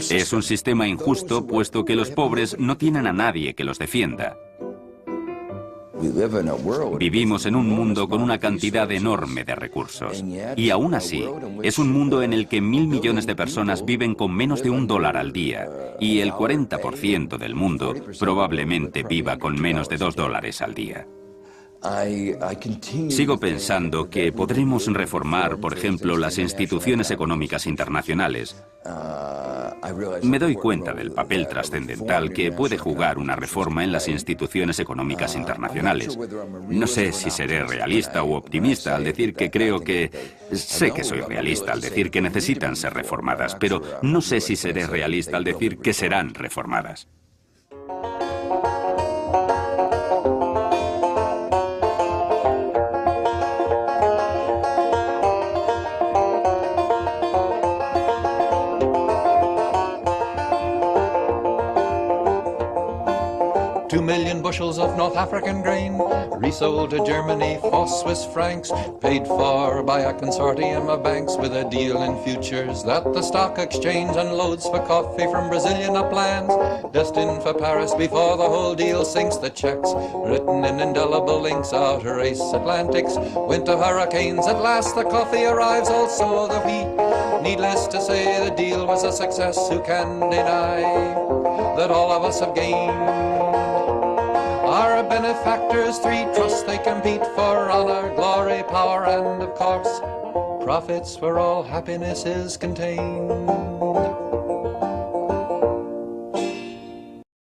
Es un sistema injusto, puesto que los pobres no tienen a nadie que los defienda. Vivimos en un mundo con una cantidad enorme de recursos. Y aún así, es un mundo en el que 1.000 millones de personas viven con menos de $1 al día. Y el 40% del mundo probablemente viva con menos de $2 al día. Sigo pensando que podremos reformar, por ejemplo, las instituciones económicas internacionales. Me doy cuenta del papel trascendental que puede jugar una reforma en las instituciones económicas internacionales. No sé si seré realista u optimista al decir que creo que... Sé que soy realista al decir que necesitan ser reformadas, pero no sé si seré realista al decir que serán reformadas. Bushels of North African grain, resold to Germany for Swiss francs, paid for by a consortium of banks with a deal in futures that the stock exchange unloads for coffee from Brazilian uplands, destined for Paris before the whole deal sinks. The checks written in indelible inks, outer race Atlantics, winter hurricanes. At last the coffee arrives, also the wheat. Needless to say, the deal was a success. Who can deny that all of us have gained? Our benefactors, three trusts they compete for honor, glory, power, and of course, profits where all happiness is contained.